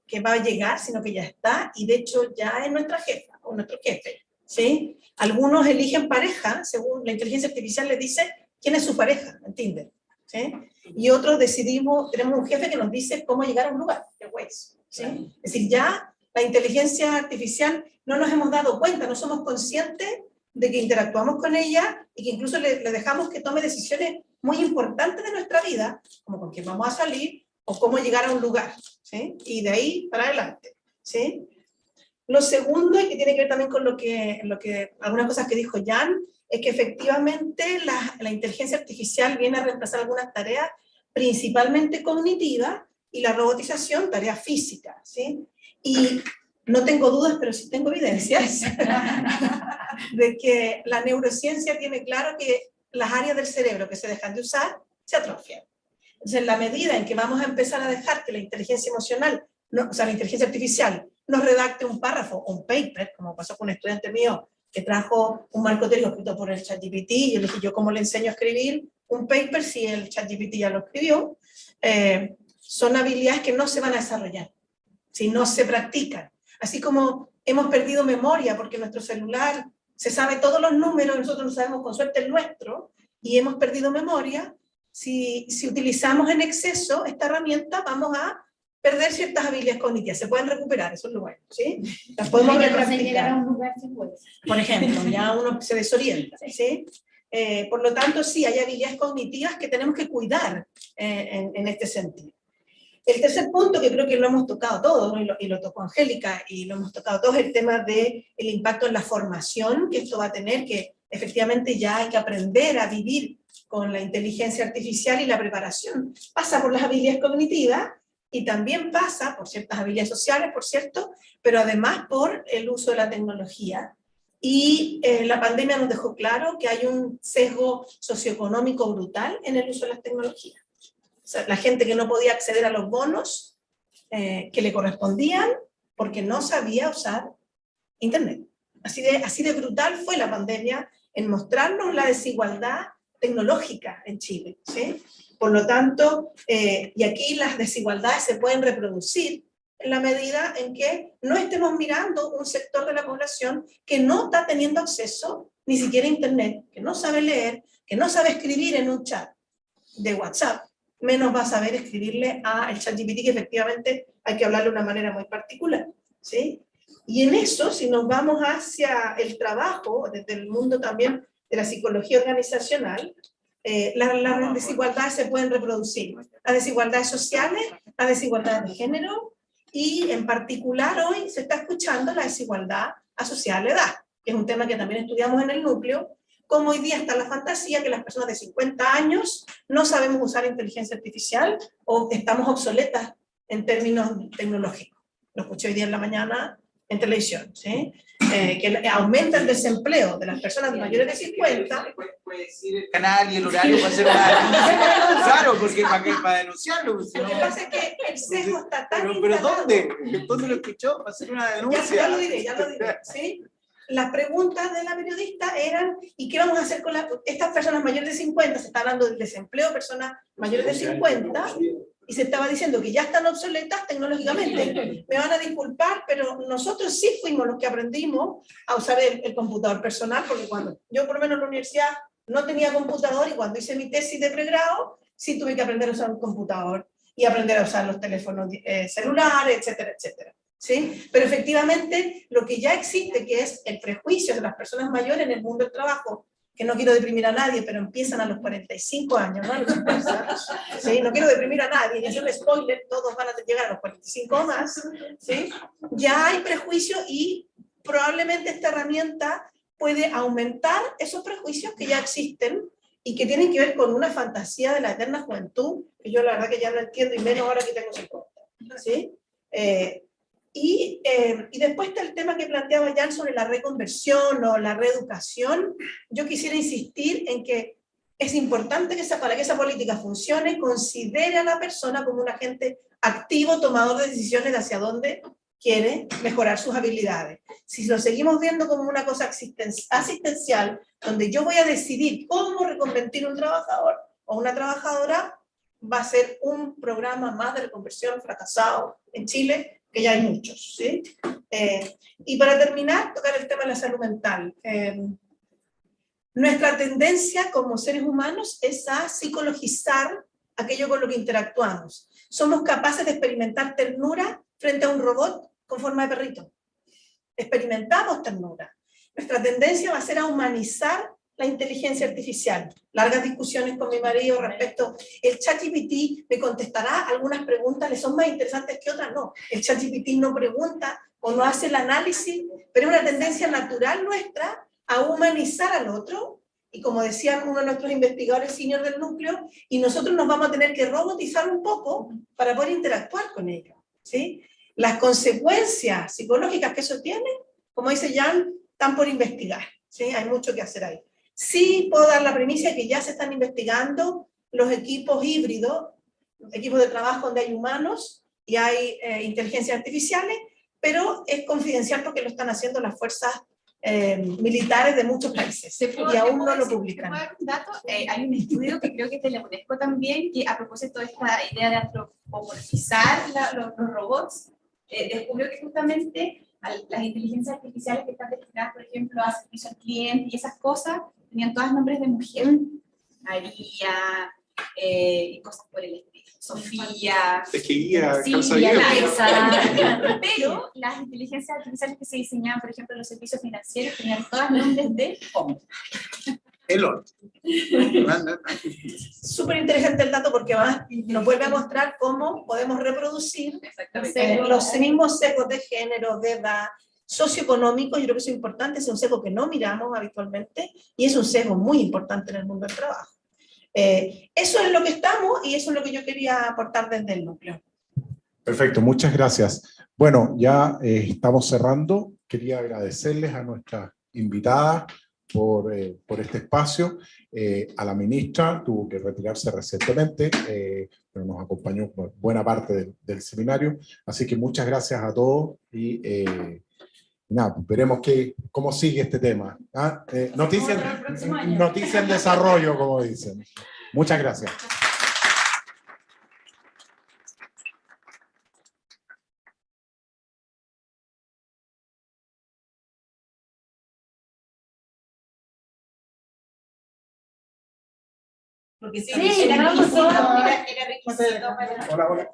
que va a llegar, sino que ya está, y de hecho ya es nuestra jefa o nuestro jefe, ¿sí? Algunos eligen pareja, según la inteligencia artificial les dice quién es su pareja, en Tinder, ¿sí? Y otros tenemos un jefe que nos dice cómo llegar a un lugar, el Waze, ¿sí? Es decir, ya la inteligencia artificial no nos hemos dado cuenta, no somos conscientes de que interactuamos con ella y que incluso le dejamos que tome decisiones muy importantes de nuestra vida, como con quién vamos a salir o cómo llegar a un lugar, ¿sí? Y de ahí para adelante, ¿sí? Lo segundo, y que tiene que ver también con lo que algunas cosas que dijo Jan, es que efectivamente la inteligencia artificial viene a reemplazar algunas tareas, principalmente cognitivas, y la robotización, tareas físicas, ¿sí? Y no tengo dudas, pero sí tengo evidencias de que la neurociencia tiene claro que las áreas del cerebro que se dejan de usar se atrofian. Entonces, en la medida en que vamos a empezar a dejar que la inteligencia emocional, o sea, la inteligencia artificial, nos redacte un párrafo o un paper, como pasó con un estudiante mío que trajo un marco teórico escrito por el ChatGPT, y yo le dije, ¿yo cómo le enseño a escribir un paper si el ChatGPT ya lo escribió? Son habilidades que no se van a desarrollar si no se practican. Así como hemos perdido memoria porque nuestro celular se sabe todos los números, nosotros no sabemos con suerte el nuestro, y hemos perdido memoria. Si utilizamos en exceso esta herramienta, vamos a perder ciertas habilidades cognitivas. Se pueden recuperar, eso es lo bueno, ¿sí? Las podemos llegar a un lugar sin hueso. por ejemplo, ya uno se desorienta, ¿sí? Por lo tanto, sí, hay habilidades cognitivas que tenemos que cuidar en este sentido. El tercer punto, que creo que lo hemos tocado todos, ¿no? y lo tocó Angélica, y lo hemos tocado todos, es el tema del impacto en la formación que esto va a tener, que efectivamente ya hay que aprender a vivir con la inteligencia artificial, y la preparación pasa por las habilidades cognitivas, y también pasa por ciertas habilidades sociales, por cierto, pero además por el uso de la tecnología. Y la pandemia nos dejó claro que hay un sesgo socioeconómico brutal en el uso de las tecnologías. O sea, la gente que no podía acceder a los bonos que le correspondían porque no sabía usar Internet. Así de brutal fue la pandemia en mostrarnos la desigualdad tecnológica en Chile, ¿sí? Por lo tanto, y aquí las desigualdades se pueden reproducir en la medida en que no estemos mirando un sector de la población que no está teniendo acceso ni siquiera a Internet, que no sabe leer, que no sabe escribir en un chat de WhatsApp, menos va a saber escribirle al ChatGPT, que efectivamente hay que hablarle de una manera muy particular, ¿sí? Y en eso, si nos vamos hacia el trabajo, desde el mundo también de la psicología organizacional, las desigualdades se pueden reproducir. Las desigualdades sociales, las desigualdades de género, y en particular hoy se está escuchando la desigualdad asociada a la edad, que es un tema que también estudiamos en el núcleo, como hoy día está la fantasía que las personas de 50 años no sabemos usar inteligencia artificial o estamos obsoletas en términos tecnológicos. Lo escuché hoy día en la mañana en televisión, ¿sí? Que aumenta el desempleo de las personas mayores de 50. Puede decir el canal y el horario para hacer una denuncia. Claro, porque para denunciarlo. Pues, Lo que pasa es que el sesgo está tan pero ¿dónde? ¿Dónde lo escuchó? Para hacer una denuncia. Ya lo diré, ¿sí? Las preguntas de la periodista eran, ¿y qué vamos a hacer con estas personas mayores de 50? Se está hablando del desempleo de personas mayores de 50, y se estaba diciendo que ya están obsoletas tecnológicamente. Me van a disculpar, pero nosotros sí fuimos los que aprendimos a usar el computador personal, porque cuando yo por lo menos en la universidad no tenía computador, y cuando hice mi tesis de pregrado, sí tuve que aprender a usar un computador y aprender a usar los teléfonos celulares, etcétera, etcétera. ¿Sí? Pero efectivamente lo que ya existe, que es el prejuicio de las personas mayores en el mundo del trabajo, que no quiero deprimir a nadie, pero empiezan a los 45 años, ¿no? ¿Sí? No quiero deprimir a nadie, y hacer un spoiler, todos van a llegar a los 45 o más, ¿sí? Ya hay prejuicio, y probablemente esta herramienta puede aumentar esos prejuicios que ya existen y que tienen que ver con una fantasía de la eterna juventud, que yo la verdad que ya no entiendo, y menos ahora que tengo 50, ¿sí? Y después está el tema que planteaba Jan sobre la reconversión o la reeducación. Yo quisiera insistir en que es importante que para que esa política funcione, considere a la persona como un agente activo, tomador de decisiones de hacia dónde quiere mejorar sus habilidades. Si lo seguimos viendo como una cosa asistencial, donde yo voy a decidir cómo reconvertir un trabajador o una trabajadora, va a ser un programa más de reconversión fracasado en Chile, que ya hay muchos, ¿sí? Y para terminar, tocar el tema de la salud mental. Nuestra tendencia como seres humanos es a psicologizar aquello con lo que interactuamos. Somos capaces de experimentar ternura frente a un robot con forma de perrito. Experimentamos ternura. Nuestra tendencia va a ser a humanizar la inteligencia artificial. Largas discusiones con mi marido respecto, el ChatGPT me contestará algunas preguntas, le son más interesantes que otras, no. El ChatGPT no pregunta o no hace el análisis, pero es una tendencia natural nuestra a humanizar al otro, y como decía uno de nuestros investigadores senior del núcleo, y nosotros nos vamos a tener que robotizar un poco para poder interactuar con ellos, ¿sí? Las consecuencias psicológicas que eso tiene, como dice Jan, están por investigar, ¿sí? Hay mucho que hacer ahí. Sí puedo dar la primicia que ya se están investigando los equipos híbridos, equipos de trabajo donde hay humanos y hay inteligencias artificiales, pero es confidencial porque lo están haciendo las fuerzas militares de muchos países y aún no lo publican. Un dato, hay un estudio que creo que es de la UNESCO también, que a propósito de esta idea de antropomorfizar los robots, descubrió que justamente las inteligencias artificiales que están destinadas, por ejemplo, a servicio al cliente y esas cosas, tenían todos nombres de mujer. María, y cosas por el estilo. Sofía, Silvia, pero las inteligencias artificiales que se diseñaban, por ejemplo, en los servicios financieros, tenían todos nombres de hombres. Elon. Súper interesante el dato, porque nos vuelve a mostrar cómo podemos reproducir los mismos sesgos de género, de edad, socioeconómicos. Yo creo que eso es importante, es un sesgo que no miramos habitualmente y es un sesgo muy importante en el mundo del trabajo. Eso es lo que estamos, y eso es lo que yo quería aportar desde el núcleo. Perfecto, muchas gracias. Bueno, ya estamos cerrando. Quería agradecerles a nuestra invitada por este espacio. A la ministra, tuvo que retirarse recientemente, pero nos acompañó por buena parte del seminario. Así que muchas gracias a todos, y nada, veremos cómo sigue este tema. ¿Ah? Noticia en desarrollo, como dicen. Muchas gracias. Porque Sí, vamos todos. era requisito para... Hola, hola.